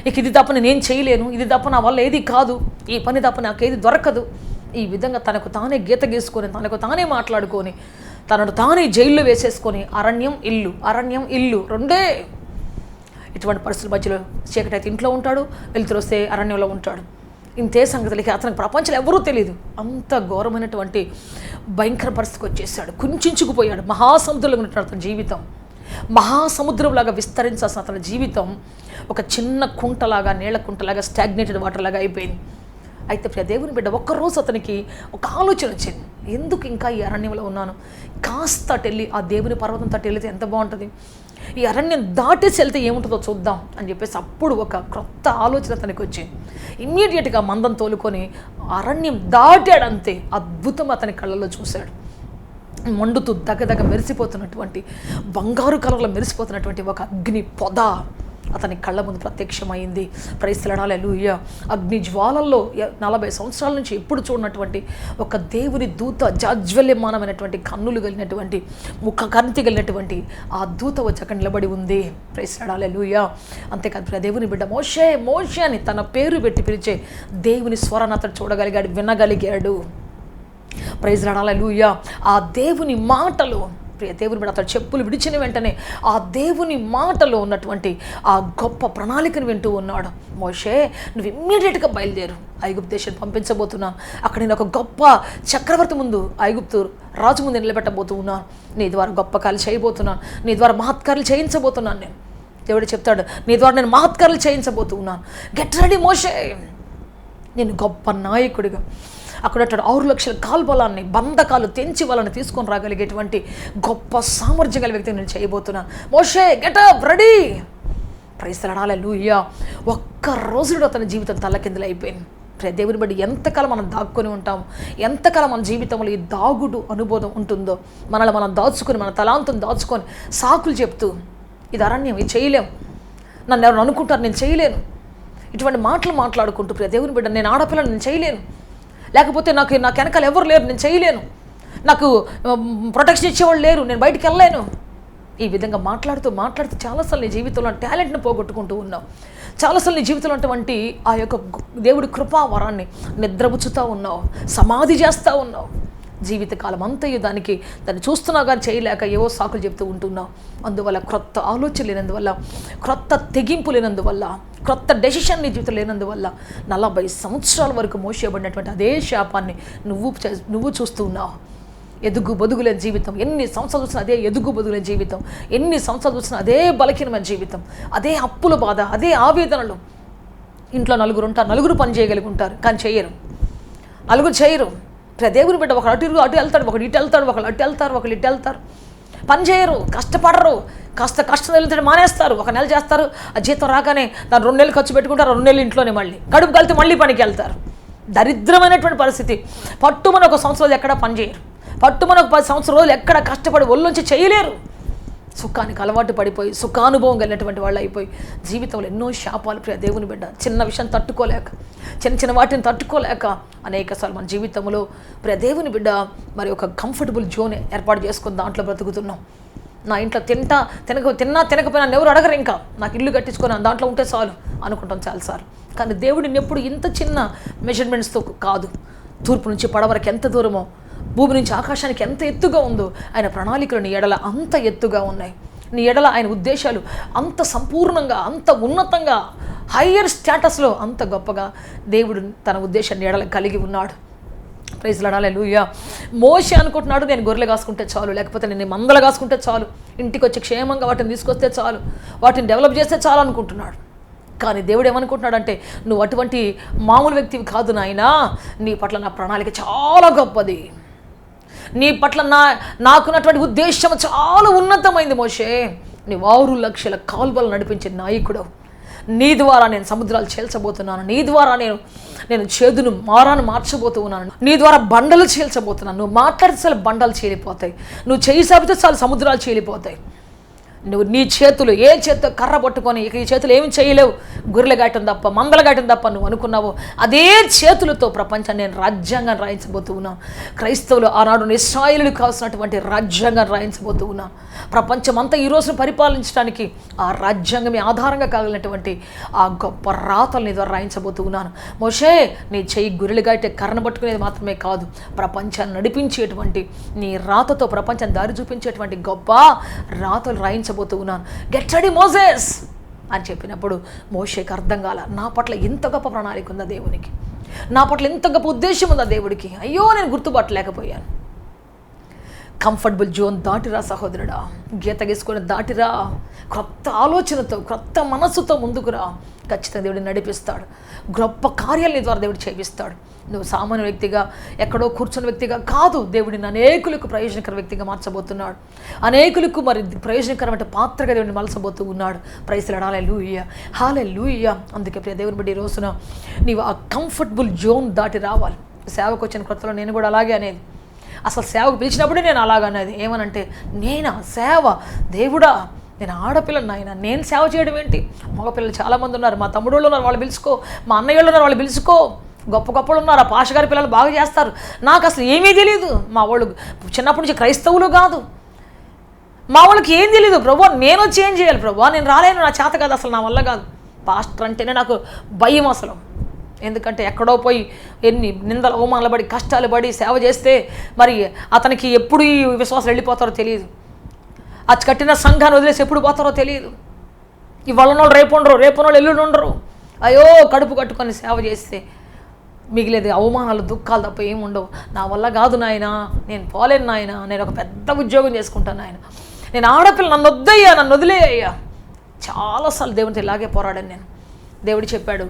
[SPEAKER 1] ఇక ఇది తప్ప నేను చేయలేను, ఇది తప్ప నా వల్ల ఏది కాదు, ఈ పని తప్ప నాకేది దొరకదు. ఈ విధంగా తనకు తానే గీత గీసుకొని, తనకు తానే మాట్లాడుకొని, తనను తానే జైల్లో వేసేసుకొని, అరణ్యం ఇల్లు రెండే. ఇటువంటి పరిస్థితుల మధ్యలో చీకటి అయితే ఇంట్లో ఉంటాడు, వెలుతురు వస్తే అరణ్యంలో ఉంటాడు. ఇంతే సంగతులకి అతనికి ప్రపంచంలో ఎవరూ తెలియదు. అంత ఘోరమైనటువంటి భయంకర పరిస్థితికి వచ్చేసాడు, కుంచుకుపోయాడు. మహాసముద్రంలో ఉన్నట్టు అతని జీవితం, మహాసముద్రంలాగా విస్తరించాల్సిన అతని జీవితం ఒక చిన్న కుంటలాగా, నీళ్ల కుంటలాగా, స్టాగ్నేటెడ్ వాటర్ లాగా అయిపోయింది. అయితే ప్రియ దేవుని బిడ్డ, ఒక్కరోజు అతనికి ఒక ఆలోచన వచ్చింది, ఎందుకు ఇంకా ఈ అరణ్యంలో ఉన్నాను, కాస్త అటెళ్ళి ఆ దేవుని పర్వతం తట్టు వెళితే ఎంత బాగుంటుంది, ఈ అరణ్యం దాటేసి వెళ్తే ఏముంటుందో చూద్దాం అని చెప్పేసి అప్పుడు ఒక క్రొత్త ఆలోచన తనకి వచ్చింది. ఇమ్మీడియట్గా మందం తోలుకొని అరణ్యం దాటాడంతే. అద్భుతం అతని కళ్ళల్లో చూశాడు. మండుతూ దగదగ మెరిసిపోతున్నటువంటి, బంగారు కలర్లో మెరిసిపోతున్నటువంటి ఒక అగ్ని పొద, అతని కళ్ళ ముందు ప్రత్యక్షమైంది. ప్రైజ్ లార్డ్, హల్లెలూయా. అగ్ని జ్వాలల్లో 40 సంవత్సరాల నుంచి ఎప్పుడు చూడనటువంటి ఒక దేవుని దూత, జాజ్వల్యమానమైనటువంటి కన్నులు కలిగినటువంటి, ముఖ కంతి కలిగినటువంటి ఆ దూత వచ్చి అక్కడ నిలబడి ఉంది. ప్రైజ్ లార్డ్, హల్లెలూయా. అంతేకాదు దేవుని బిడ్డ మోషే మోషే అని తన పేరు పెట్టి పిలిచే దేవుని స్వరాన్ని అతడు చూడగలిగాడు, వినగలిగాడు. ప్రైజ్ లార్డ్, హల్లెలూయా. ఆ దేవుని మాటలు, దేవుని బిడ్డ అతడు చెప్పులు విడిచిన వెంటనే ఆ దేవుని మాటలో ఉన్నటువంటి ఆ గొప్ప ప్రణాళికను వింటూ ఉన్నాడు. మోషే, నువ్వు ఇమ్మీడియట్గా బయలుదేరు, ఐగుప్తు దేశాన్ని పంపించబోతున్నాను. అక్కడ నేను ఒక గొప్ప చక్రవర్తి ముందు, ఐగుప్తు రాజు ముందు నిలబెట్టబోతూ ఉన్నాను. నీ ద్వారా గొప్ప కార్యాలు చేయబోతున్నాను, నీ ద్వారా మహత్కార్యాలు చేయించబోతున్నాను. నేను దేవుడు చెప్తాడు, నీ ద్వారా నేను మహత్కార్యాలు చేయించబోతూ ఉన్నాను. గెట్ రెడీ మోషే, నేను గొప్ప నాయకుడిగా అక్కడ 6 లక్షల కాల్బలాన్ని, బంధకాలు తెంచి వాళ్ళని తీసుకొని రాగలిగేటువంటి గొప్ప సామర్థ్యం గల వ్యక్తిని నేను చేయబోతున్నాను. మోషే గెటప్ రెడీ. ప్రైజ్ లార్డ్, హల్లెలూయా. ఒక్క రోజులో తన జీవితం తల్లకిందులు అయిపోయింది. దేవుని బట్టి ఎంతకాలం మనం దాక్కుని ఉంటాము, ఎంతకాలం మన జీవితంలో ఈ దాగుడు అనుభవం ఉంటుందో, మనల్ని మనం దాచుకొని, మన తలాంతం దాచుకొని సాకులు చెప్తూ, ఇది అరణ్యం, ఇది చేయలేం, నన్ను ఎవరు అనుకుంటారు, నేను చేయలేను, ఇటువంటి మాటలు మాట్లాడుకుంటూ, దేవుని బిడ్డ నేను ఆడపిల్లని, నేను చేయలేను, లేకపోతే నాకు వెనకాల ఎవరు లేరు, నేను చేయలేను, నాకు ప్రొటెక్షన్ ఇచ్చేవాళ్ళు లేరు, నేను బయటికి వెళ్ళలేను, ఈ విధంగా మాట్లాడుతూ చాలాసార్లు నీ జీవితంలో టాలెంట్ని పోగొట్టుకుంటూ ఉన్నావు. చాలాసార్లు నీ జీవితంలో అటువంటి ఆ యొక్క దేవుడి కృపా వరాన్ని నిద్రపుచ్చుతూ ఉన్నావు, సమాధి చేస్తూ ఉన్నావు. జీవితకాలం అంతయు దాన్ని చూస్తున్నావు కానీ చేయలేక ఏవో సాకులు చెప్తూ ఉంటున్నావు. అందువల్ల క్రొత్త ఆలోచన లేనందువల్ల, క్రొత్త తెగింపు లేనందువల్ల, క్రొత్త డెసిషన్ నీ జీవితం లేనందువల్ల 40 సంవత్సరాల వరకు మోసేయబడినటువంటి అదే శాపాన్ని నువ్వు చూస్తూ ఉన్నావు. ఎదుగు బొదుగులేని జీవితం, ఎన్ని సంవత్సరాలు చూసినా అదే ఎదుగు బొదుగులేని జీవితం, ఎన్ని సంవత్సరాలు చూసినా అదే బలహీనమైన జీవితం, అదే అప్పుల బాధ, అదే ఆవేదనలు. ఇంట్లో నలుగురు ఉంటారు, నలుగురు పని చేయగలిగి ఉంటారు కానీ చేయరు, నలుగురు చేయరు. దేవుని బిడ్డ ఒకడు అటు వెళ్తాడు, ఒకడు ఇటు వెళ్తాడు, ఒకళ్ళు అటు వెళ్తారు, ఒకళ్ళు ఇటు వెళ్తారు, పని చేయరు, కష్టపడరు, కష్టం వెళ్తాడు, మానేస్తారు. 1 నెల చేస్తారు, ఆ జీతం రాగానే దాన్ని 2 నెలలు ఖర్చు పెట్టుకుంటారు, 2 నెలలు ఇంట్లోనే మళ్ళీ కడుపు కలితే మళ్ళీ పనికి వెళ్తారు. దరిద్రమైనటువంటి పరిస్థితి. పట్టుమని 1 సంవత్సరం ఎక్కడ పని చేయరు, పట్టుమని 10 సంవత్సరాల రోజులు ఎక్కడ కష్టపడి ఒళ్ళొంచి చేయలేరు. సుఖానికి అలవాటు పడిపోయి, సుఖానుభవం కలిగినటువంటి వాళ్ళు అయిపోయి జీవితంలో ఎన్నో శాపాలు. దేవుని బిడ్డ చిన్న విషయం తట్టుకోలేక, చిన్న వాటిని తట్టుకోలేక అనేకసార్లు మన జీవితంలో దేవుని బిడ్డ మరి ఒక కంఫర్టబుల్ జోన్ ఏర్పాటు చేసుకుని దాంట్లో బ్రతుకుతున్నాం. నా ఇంట్లో తినకపోయినా ఎవరు అడగరు, ఇంకా నాకు ఇల్లు కట్టించుకొని దాంట్లో ఉంటే చాలు అనుకుంటాం చాలాసార్లు. కానీ దేవుడిని ఎప్పుడు ఇంత చిన్న మెజర్మెంట్స్తో కాదు, తూర్పు నుంచి పడవరకు ఎంత దూరమో, భూమి నుంచి ఆకాశానికి ఎంత ఎత్తుగా ఉందో ఆయన ప్రణాళికలు నీ ఎడల అంత ఎత్తుగా ఉన్నాయి. నీ ఎడల ఆయన ఉద్దేశాలు అంత సంపూర్ణంగా, అంత ఉన్నతంగా, హయ్యర్ స్టేటస్లో అంత గొప్పగా దేవుడు తన ఉద్దేశాన్ని ఎడల కలిగి ఉన్నాడు. ప్రైజ్ లార్డ్, హల్లెలూయా. మోషే అనుకుంటున్నాడు, నేను గొర్రెలు కాసుకుంటే చాలు, లేకపోతే నేను మందలు కాసుకుంటే చాలు, ఇంటికి వచ్చి క్షేమంగా వాటిని తీసుకొస్తే చాలు, వాటిని డెవలప్ చేస్తే చాలు అనుకుంటున్నాడు. కానీ దేవుడు ఏమనుకుంటున్నాడంటే, నువ్వు అటువంటి మామూలు వ్యక్తివి కాదు నాయనా, నీ పట్ల నా ప్రణాళిక చాలా గొప్పది, నీ పట్ల నాకున్నటువంటి ఉద్దేశం చాలా ఉన్నతమైంది మోషే. నీ 6 లక్షల కాల్వలు నడిపించే నాయకుడు, నీ ద్వారా నేను సముద్రాలు చీల్చబోతున్నాను, నీ ద్వారా నేను చేదును మారాను మార్చబోతూ ఉన్నాను, నీ ద్వారా బండలు చీల్చబోతున్నాను. నువ్వు మాట్లాడితే చాలు బండలు చీలిపోతాయి, నువ్వు చేయి సాపితే చాలు సముద్రాలు చీలిపోతాయి. నువ్వు నీ చేతులు ఏ చేతితో కర్ర పట్టుకొని ఇక ఈ చేతులు ఏమి చేయలేవు, గొర్రెలు గాయటం తప్ప, మందలు గాయటం తప్ప నువ్వు అనుకున్నావు, అదే చేతులతో ప్రపంచాన్ని నేను రాజ్యాంగం రాయించబోతూ ఉన్నాను. క్రైస్తవులు ఆనాడు ఇశ్రాయేలులకు కావాల్సినటువంటి రాజ్యాంగం రాయించబోతూ ఉన్నాను. ప్రపంచం అంతా ఈ రోజును పరిపాలించడానికి ఆ రాజ్యాంగమే ఆధారంగా కాగలిగినటువంటి ఆ గొప్ప రాతలు నీ ద్వారా రాయించబోతూ ఉన్నాను. మోషే, నీ చెయ్యి గొర్రెలు గాయటే కర్రను పట్టుకునేది మాత్రమే కాదు, ప్రపంచాన్ని నడిపించేటువంటి నీ రాతతో ప్రపంచాన్ని దారి చూపించేటువంటి గొప్ప రాతలు రాయించబోతూ ఉన్నాను. గెట్ రెడీ మోసెస్ అని చెప్పినప్పుడు మోషేకి అర్థం కాల, నా పట్ల ఇంత గొప్ప ప్రణాళిక ఉందా దేవునికి, నా పట్ల ఇంత గొప్ప ఉద్దేశం ఉందా దేవుడికి, అయ్యో నేను గుర్తుపట్టలేకపోయాను. కంఫర్టబుల్ జోన్ దాటిరా సహోదరుడా, గీత గీసుకొని దాటిరా, క్రొత్త ఆలోచనతో, క్రొత్త మనస్సుతో ముందుకురా. ఖచ్చితంగా దేవుడిని నడిపిస్తాడు, గొప్ప కార్యాలు నీ ద్వారా దేవుడు చేపిస్తాడు. నువ్వు సామాన్య వ్యక్తిగా, ఎక్కడో కూర్చున్న వ్యక్తిగా కాదు, దేవుడిని అనేకులకు ప్రయోజనకర వ్యక్తిగా మార్చబోతున్నాడు, అనేకులకు మరి ప్రయోజనకరమైన పాత్రగా దేవుడిని మలసబోతూ ఉన్నాడు. ప్రైజ్ లార్డ్, హల్లెలూయా, హల్లెలూయా. అందుకే ప్రియ దేవుని బట్టి ఈ రోజున నీవు ఆ కంఫర్టబుల్ జోన్ దాటి రావాలి. సేవకు వచ్చిన కొత్తలో నేను కూడా అలాగే అనేది, అసలు సేవకు పిలిచినప్పుడే నేను అలాగనేది, ఏమనంటే నేనా సేవ, దేవుడా నేను ఆడపిల్లని నాయన, నేను సేవ చేయడం ఏంటి? మగపిల్లలు చాలామంది ఉన్నారు, మా తమ్ముడు వాళ్ళు ఉన్నారు, వాళ్ళు పిలుచుకో, మా అన్నయ్య వాళ్ళు ఉన్నారు, వాళ్ళు పిలుచుకో, గొప్ప గొప్పలు ఉన్నారు, ఆ పాషగారి పిల్లలు బాగా చేస్తారు. నాకు అసలు ఏమీ తెలియదు. మా వాళ్ళు చిన్నప్పటి నుంచి క్రైస్తవులు కాదు, మా వాళ్ళకి ఏం తెలియదు. ప్రభు నేను వచ్చి ఏం చేయాలి ప్రభు, నేను రాలేను, నా చేత కాదు, అసలు నా వల్ల కాదు. పాస్టర్ అంటేనే నాకు భయం అసలు. ఎందుకంటే ఎక్కడో పోయి ఎన్ని నిందలు అవమానాలు పడి కష్టాలు పడి సేవ చేస్తే మరి అతనికి ఎప్పుడు ఈ విశ్వాసం వెళ్ళిపోతారో తెలియదు. అది కట్టిన సంఘాన్ని వదిలేసి ఎప్పుడు పోతారో తెలియదు. ఇవాళ వాళ్ళు రేపు ఉండరు, రేపు వాళ్ళు ఎల్లుండి ఉండరు. అయ్యో కడుపు కట్టుకొని సేవ చేస్తే మిగిలేదు అవమానాలు దుఃఖాలు తప్ప ఏముండవు. నా వల్ల కాదు నాయన, నేను పోలేను నాయన, నేను ఒక పెద్ద ఉద్యోగం చేసుకుంటాను నాయన, నేను ఆడపిల్ల, నన్ను వద్దయ్యా, నన్ను వదిలేయ్యా. చాలాసార్లు దేవునితో ఇలాగే పోరాడాను నేను. దేవుడు చెప్పాడు,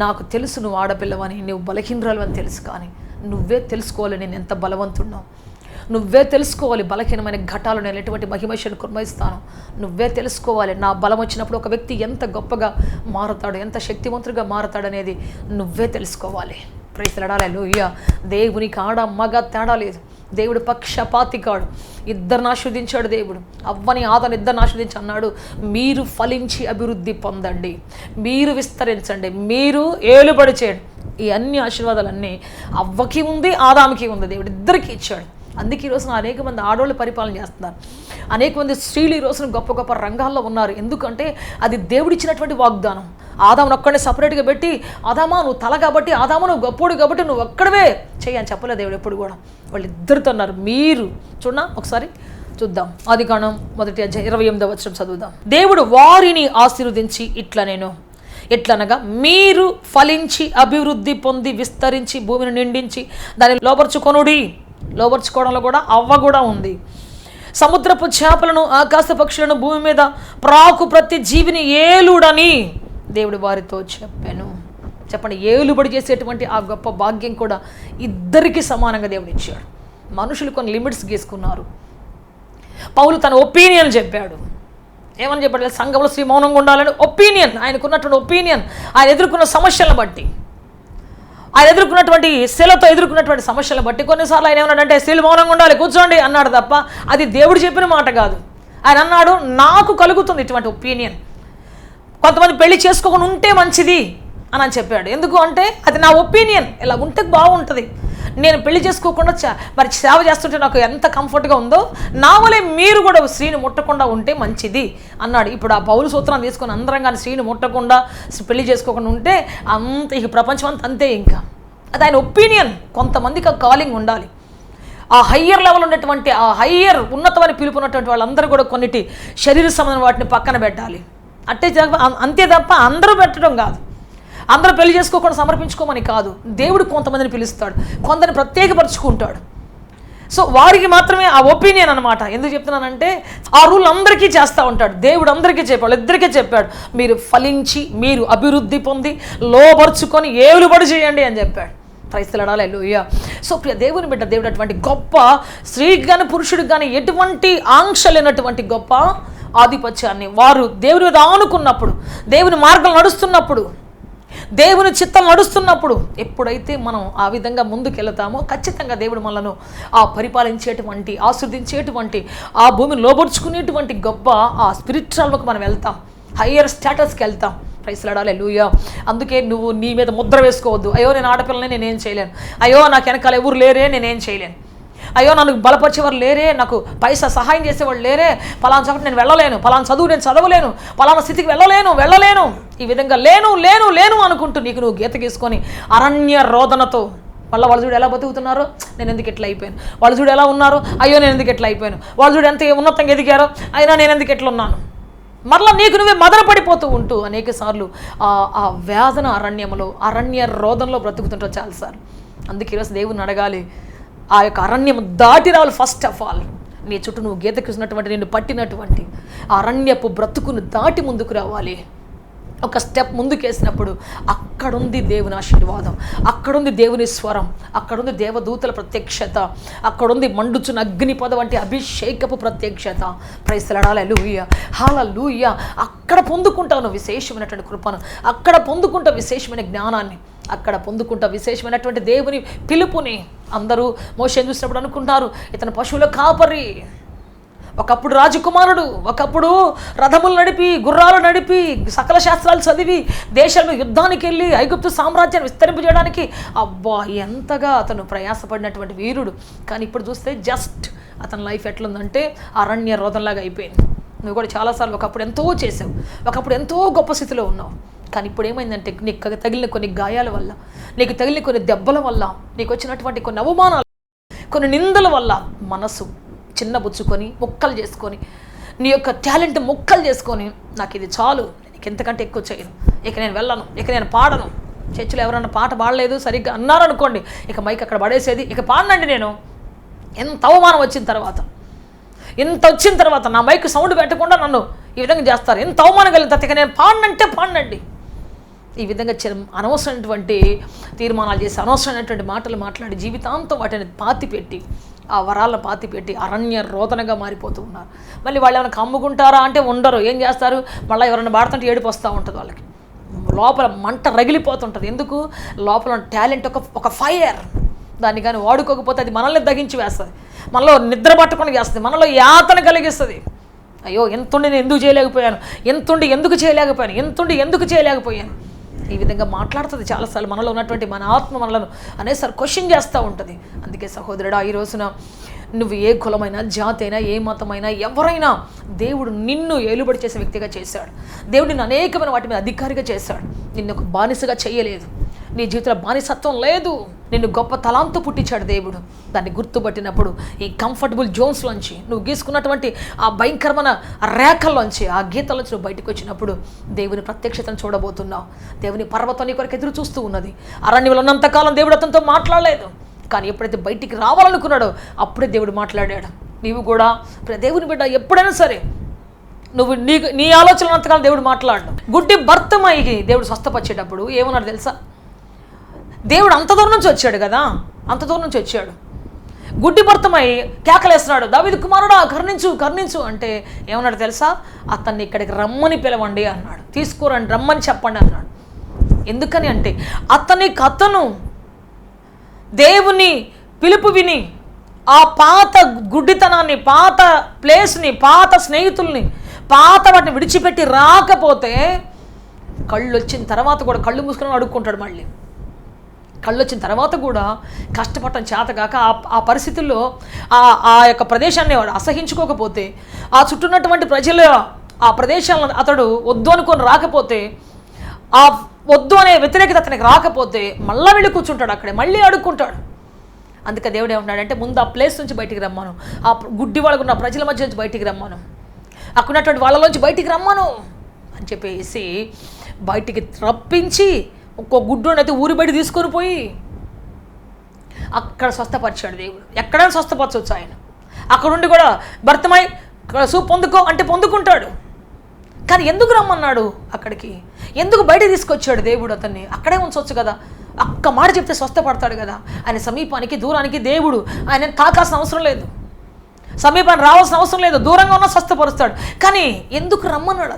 [SPEAKER 1] నాకు తెలుసు నువ్వు ఆడపిల్లవని, నువ్వు బలహీనరాలు అని తెలుసు, కానీ నువ్వే తెలుసుకోవాలి నేను ఎంత బలవంతున్నావు, నువ్వే తెలుసుకోవాలి బలహీనమైన ఘటాలు నేను ఎటువంటి మహిమశను కుర్మయిస్తాను, నువ్వే తెలుసుకోవాలి. నా బలం వచ్చినప్పుడు ఒక వ్యక్తి ఎంత గొప్పగా మారుతాడు, ఎంత శక్తివంతుడిగా మారుతాడు అనేది నువ్వే తెలుసుకోవాలి. ప్రైజ్లాడాలి. హల్లెలూయా. దేవునికి ఆడ మగ తేడా లేదు. దేవుడు పక్షపాతి కాడు. ఇద్దరిని ఆస్వాదించాడు దేవుడు. అవ్వని ఆదను ఇద్దరిని ఆస్వాదించి అన్నాడు, మీరు ఫలించి అభివృద్ధి పొందండి, మీరు విస్తరించండి, మీరు ఏలుబడి చేయండి. ఈ అన్ని ఆశీర్వాదాలన్నీ అవ్వకి ఉంది, ఆదాముకి ఉంది. దేవుడు ఇద్దరికి ఇచ్చాడు. అందుకే ఈ రోజున అనేక మంది ఆడవాళ్ళు పరిపాలన చేస్తున్నారు, అనేక మంది స్త్రీలు ఈ రోజున గొప్ప గొప్ప రంగాల్లో ఉన్నారు. ఎందుకంటే అది దేవుడిచ్చినటువంటి వాగ్దానం. ఆదామును ఒక్కడే సపరేట్గా పెట్టి, ఆదామా నువ్వు తల కాబట్టి, ఆదామా నువ్వు గొప్పోడు కాబట్టి నువ్వు ఒక్కడవే చెయ్యి అని చెప్పలేదు దేవుడు ఎప్పుడు కూడా. వాళ్ళు ఇద్దరితో అన్నారు. మీరు చూడనా ఒకసారి చూద్దాం, ఆదికాండం 1:28 వచనం చదువుదాం. దేవుడు వారిని ఆశీర్వదించి ఇట్లా నేను ఎట్లనగా, మీరు ఫలించి అభివృద్ధి పొంది విస్తరించి భూమిని నిండించి దాన్ని లోపరుచుకొనుడి. లోపరుచుకోవడంలో కూడా అవ్వ కూడా ఉంది. సముద్రపు చేపలను, ఆకాశ పక్షులను, భూమి మీద ప్రాకు ప్రతి జీవిని ఏలుడని దేవుడు వారితో చెప్పాను. చెప్పండి, ఏలుబడి చేసేటువంటి ఆ గొప్ప భాగ్యం కూడా ఇద్దరికి సమానంగా దేవుడు ఇచ్చాడు. మనుషులు కొన్ని లిమిట్స్ గీసుకున్నారు. పౌలు తన ఒపీనియన్ చెప్పాడు. ఏమని చెప్పాడు? సంఘంలో స్త్రీ మౌనంగా ఉండాలని ఒపీనియన్, ఆయనకున్నటువంటి ఒపీనియన్, ఆయన ఎదుర్కొన్న సమస్యలను బట్టి, ఆయన ఎదుర్కొన్నటువంటి శిలతో ఎదుర్కొన్నటువంటి సమస్యలను బట్టి కొన్నిసార్లు ఆయన ఏమన్నాడంటే స్త్రీలు మౌనంగా ఉండాలి, కూర్చోండి అన్నాడు తప్ప అది దేవుడు చెప్పిన మాట కాదు. ఆయన అన్నాడు, నాకు కలుగుతుంది ఇటువంటి ఒపీనియన్, కొంతమంది పెళ్లి చేసుకోకుండా ఉంటే మంచిది అని చెప్పాడు. ఎందుకు అంటే అది నా ఒపీనియన్, ఇలా ఉంటే బాగుంటుంది, నేను పెళ్లి చేసుకోకుండా మరి సేవ చేస్తుంటే నాకు ఎంత కంఫర్ట్గా ఉందో, నా వలే మీరు కూడా స్త్రీని ముట్టకుండా ఉంటే మంచిది అన్నాడు. ఇప్పుడు ఆ పౌలు సూత్రాన్ని తీసుకొని అందరం కానీ స్త్రీని ముట్టకుండా పెళ్లి చేసుకోకుండా ఉంటే అంత ఇక ప్రపంచం అంతా అంతే. ఇంకా అది ఆయన ఒపీనియన్. కొంతమందికి ఆ కాలింగ్ ఉండాలి. ఆ హయ్యర్ లెవెల్ ఉన్నటువంటి, ఆ హయ్యర్ ఉన్నతమని పిలుపున్నటువంటి వాళ్ళందరూ కూడా కొన్నిటి శరీర సంబంధం వాటిని పక్కన పెట్టాలి. అంతే తప్ప అందరూ పెట్టడం కాదు, అందరూ పెళ్లి చేసుకోకుండా సమర్పించుకోమని కాదు. దేవుడు కొంతమందిని పిలుస్తాడు, కొందరిని ప్రత్యేకపరుచుకుంటాడు. సో వారికి మాత్రమే ఆ ఒపీనియన్ అనమాట. ఎందుకు చెప్తున్నానంటే ఆ రూల్ అందరికీ చేస్తూ ఉంటాడు దేవుడు. అందరికీ చెప్పాడు, ఇద్దరికీ చెప్పాడు, మీరు ఫలించి మీరు అభివృద్ధి పొంది లోపరుచుకొని ఏలుబడి చేయండి అని చెప్పాడు. క్రైస్తలాడాలి. హల్లెలూయా. సో ప్రియ దేవుని బిడ్డ, దేవుడు అటువంటి గొప్ప స్త్రీకి కానీ పురుషుడికి కానీ ఎటువంటి ఆంక్ష లేనటువంటి గొప్ప ఆధిపత్యాన్ని వారు దేవుని మీద ఆనుకున్నప్పుడు, దేవుని మార్గం నడుస్తున్నప్పుడు, దేవుని చిత్తం నడుస్తున్నప్పుడు, ఎప్పుడైతే మనం ఆ విధంగా ముందుకెళ్తామో ఖచ్చితంగా దేవుడు మనలను ఆ పరిపాలించేటువంటి, ఆస్వాదించేటువంటి, ఆ భూమిని లోబర్చుకునేటువంటి గొప్ప ఆ స్పిరిచువల్కి మనం వెళ్తాం, హయ్యర్ స్టేటస్కి వెళ్తాం. ప్రైజ్లాడాలి. హల్లెలూయా. అందుకే నువ్వు నీ మీద ముద్ర వేసుకోవద్దు. అయ్యో నేను ఆడపిల్లని నేనేం చేయలేను, అయ్యో నాకు వెనకాల ఎవరు లేరే నేనేం చేయలేను, అయ్యో నన్ను బలపరిచేవారు లేరే, నాకు పైసా సహాయం చేసేవాళ్ళు లేరే, పలానా చోట నేను వెళ్ళలేను, పలానా చదువు నేను చదవలేను, పలానా స్థితికి వెళ్ళలేను, ఈ విధంగా లేను అనుకుంటూ నీకు నువ్వు గీత గీసుకొని అరణ్య రోదనతో మళ్ళీ వాళ్ళు చూడు ఎలా బతుకుతున్నారో, నేను ఎందుకు ఎట్లా అయిపోయాను, వాళ్ళు చూడు ఎలా ఉన్నారో, అయ్యో నేను ఎందుకు ఎట్లా అయిపోయాను, వాళ్ళు చూడు ఎంత ఉన్నతంగా ఎదిగారో, అయినా నేను ఎందుకు ఎట్లా ఉన్నాను, మరలా నీకు నువ్వే మదన పడిపోతూ ఉంటూ అనేక సార్లు ఆ వేదన అరణ్య రోదనలో బ్రతుకుతుంటావు చాలాసార్లు. అందుకే ఈరోజు దేవుని అడగాలి, ఆ యొక్క అరణ్యం దాటి రావాలి. ఫస్ట్ ఆఫ్ ఆల్ నీ చుట్టూ నువ్వు గీత చూసినటువంటి, నిన్ను పట్టినటువంటి అరణ్యపు బ్రతుకును దాటి ముందుకు రావాలి. ఒక స్టెప్ ముందుకేసినప్పుడు అక్కడుంది దేవుని ఆశీర్వాదం, అక్కడుంది దేవుని స్వరం, అక్కడుంది దేవదూతల ప్రత్యక్షత, అక్కడుంది మండుచున్న అగ్నిపద వంటి అభిషేకపు ప్రత్యక్షత. ప్రైస్తలాడాలి. హల్లెలూయా, హల్లెలూయా. అక్కడ పొందుకుంటావు నువ్వు విశేషమైనటువంటి కృపను, అక్కడ పొందుకుంటావు విశేషమైన జ్ఞానాన్ని, అక్కడ పొందుకుంటావు విశేషమైనటువంటి దేవుని పిలుపుని. అందరూ మోషేను చూసినప్పుడు అనుకుంటారు, ఇతను పశువుల కాపరి, ఒకప్పుడు రాజకుమారుడు, ఒకప్పుడు రథములు నడిపి, గుర్రాలు నడిపి, సకల శాస్త్రాలు చదివి దేశాల యుద్ధానికి వెళ్ళి ఐగుప్తు సామ్రాజ్యాన్ని విస్తరింపజేయడానికి అబ్బా ఎంతగా అతను ప్రయాసపడినటువంటి వీరుడు. కానీ ఇప్పుడు చూస్తే జస్ట్ అతని లైఫ్ ఎట్లుందంటే అరణ్య రోదంలాగా అయిపోయింది. నువ్వు కూడా చాలాసార్లు ఒకప్పుడు ఎంతో చేసావు, ఒకప్పుడు ఎంతో గొప్ప స్థితిలో ఉన్నావు. కానీ ఇప్పుడు ఏమైందంటే నీకు తగిలిన కొన్ని గాయాల వల్ల, నీకు తగిలిన కొన్ని దెబ్బల వల్ల, నీకు వచ్చినటువంటి కొన్ని అవమానాలు, కొన్ని నిందల వల్ల మనసు చిన్నబుచ్చుకొని ముక్కలు చేసుకొని, నీ యొక్క టాలెంట్ ముక్కలు చేసుకొని, నాకు ఇది చాలు, నీకు ఎంతకంటే ఎక్కువ చేయను, ఇక నేను వెళ్ళను, ఇక నేను పాడను. చర్చిలో ఎవరన్నా పాట పాడలేదు సరిగ్గా అన్నారనుకోండి, ఇక మైక్ అక్కడ పడేసేది, ఇక పాడనండి నేను. ఎంత అవమానం వచ్చిన తర్వాత, ఇంత వచ్చిన తర్వాత నా మైక్ సౌండ్ పెట్టకుండా నన్ను ఈ విధంగా చేస్తారు, ఎంత అవమానం కలిగిన తర్వాత ఇక నేను పాడనంటే పాడనండి. ఈ విధంగా అనవసరమైనటువంటి తీర్మానాలు చేసి, అనవసరమైనటువంటి మాటలు మాట్లాడి, జీవితాంతం వాటిని పాతిపెట్టి, ఆ వరాలను పాతిపెట్టి అరణ్య రోదనగా మారిపోతూ ఉన్నారు. మళ్ళీ వాళ్ళు ఏమైనా కమ్ముకుంటారా అంటే ఉండరు. ఏం చేస్తారు? మళ్ళీ ఎవరైనా పాడుతుంటే ఏడుపు వస్తూ ఉంటుంది వాళ్ళకి, లోపల మంట రగిలిపోతుంటుంది. ఎందుకు? లోపల టాలెంట్ ఒక ఫైర్, దాన్ని కానీ వాడుకోకపోతే అది మనల్ని దగించి వేస్తుంది, మనలో నిద్ర పట్టుకొని చేస్తుంది, మనలో యాతన కలిగిస్తుంది. అయ్యో ఎంతుండి నేను ఎందుకు చేయలేకపోయాను, ఎంతుండి ఎందుకు చేయలేకపోయాను, ఎంతుండి ఎందుకు చేయలేకపోయాను, ఈ విధంగా మాట్లాడుతుంది. చాలాసార్లు మనలో ఉన్నటువంటి మన ఆత్మ మనలను అనేసారి క్వశ్చన్ చేస్తూ ఉంటుంది. అందుకే సహోదరుడా, ఈ రోజున నువ్వు ఏ కులమైనా, జాతి అయినా, ఏ మతమైనా, ఎవరైనా దేవుడు నిన్ను ఏలుబడి చేసే వ్యక్తిగా చేశాడు. దేవుడు నిన్ను అనేకమైన వాటి మీద అధికారిగా చేశాడు. నిన్ను ఒక బానిసగా చేయలేదు. నీ జీవితంలో బానిసత్వం లేదు. నిన్ను గొప్ప తలాంతో పుట్టించాడు దేవుడు. దాన్ని గుర్తుపట్టినప్పుడు ఈ కంఫర్టబుల్ జోన్స్లోంచి, నువ్వు గీసుకున్నటువంటి ఆ భయంకరమైన రేఖల్లోంచి, ఆ గీతలోంచి నువ్వు బయటకు వచ్చినప్పుడు దేవుని ప్రత్యక్షతను చూడబోతున్నావు. దేవుని పర్వతం నీ కొరకు ఎదురు చూస్తూ ఉన్నది. అరణ్యంలో ఉన్నంతకాలం దేవుడు అతనితో మాట్లాడలేదు. కానీ ఎప్పుడైతే బయటికి రావాలనుకున్నాడో అప్పుడే దేవుడు మాట్లాడాడు. నీవు కూడా దేవుని బిడ్డ ఎప్పుడైనా సరే నువ్వు నీ ఆలోచన అంతకాలం దేవుడు మాట్లాడు. గుడ్డి భర్తమైకి దేవుడు స్వస్థపరిచేటప్పుడు ఏమన్నాడు తెలుసా? దేవుడు అంత దూరం నుంచి వచ్చాడు కదా, అంత దూరం నుంచి వచ్చాడు. గుడ్డి భర్తమై కేకలేస్తున్నాడు, దావీదు కుమారుడా కరుణించు కరుణించు అంటే ఏమన్నాడు తెలుసా? అతన్ని ఇక్కడికి రమ్మని పిలవండి అన్నాడు. తీసుకురండి, రమ్మని చెప్పండి అన్నాడు. ఎందుకని అంటే అతను దేవుని పిలుపు విని ఆ పాత గుడ్డితనాన్ని, పాత ప్లేస్ని, పాత స్నేహితుల్ని, పాత వాటిని విడిచిపెట్టి రాకపోతే కళ్ళు వచ్చిన తర్వాత కూడా కళ్ళు మూసుకొని అడుక్కుంటాడు. మళ్ళీ కళ్ళు వచ్చిన తర్వాత కూడా కష్టపడటం చేతగాక ఆ పరిస్థితుల్లో ఆ యొక్క ప్రదేశాన్ని వాడు అసహించుకోకపోతే, ఆ చుట్టూన్నటువంటి ప్రజల ఆ ప్రదేశాలను అతడు వద్దు అనుకొని రాకపోతే, ఆ వద్దు అనే వ్యతిరేకత అతనికి రాకపోతే మళ్ళీ వెళ్ళి కూర్చుంటాడు, అక్కడే మళ్ళీ అడుక్కుంటాడు. అందుకే దేవుడు ఏమంటున్నాడంటే ముందు ఆ ప్లేస్ నుంచి బయటికి రమ్మను, ఆ గుడ్డి వాళ్ళకు ఉన్న ప్రజల మధ్య నుంచి బయటికి రమ్మను, అక్కడ ఉన్నటువంటి వాళ్ళలోంచి బయటికి రమ్మను అని చెప్పేసి బయటికి రప్పించి ఒక్కో గుడ్డుని అయితే ఊరి బయట తీసుకొని పోయి అక్కడ స్వస్థపరిచాడు దేవుడు. ఎక్కడైనా స్వస్థపరచవచ్చు ఆయన. అక్కడుండి కూడా భర్తమై సూప్ పొందుకో అంటే పొందుకుంటాడు. కానీ ఎందుకు రమ్మన్నాడు అక్కడికి? ఎందుకు బయట తీసుకొచ్చాడు దేవుడు అతన్ని? అక్కడే ఉంచవచ్చు కదా, ఒక్క మాట చెప్తే స్వస్థపడతాడు కదా. ఆయన సమీపానికి దూరానికి దేవుడు ఆయన తాకాల్సిన అవసరం లేదు, సమీపాన్ని రావాల్సిన అవసరం లేదు, దూరంగా ఉన్న స్వస్థపరుస్తాడు. కానీ ఎందుకు రమ్మన్నాడు?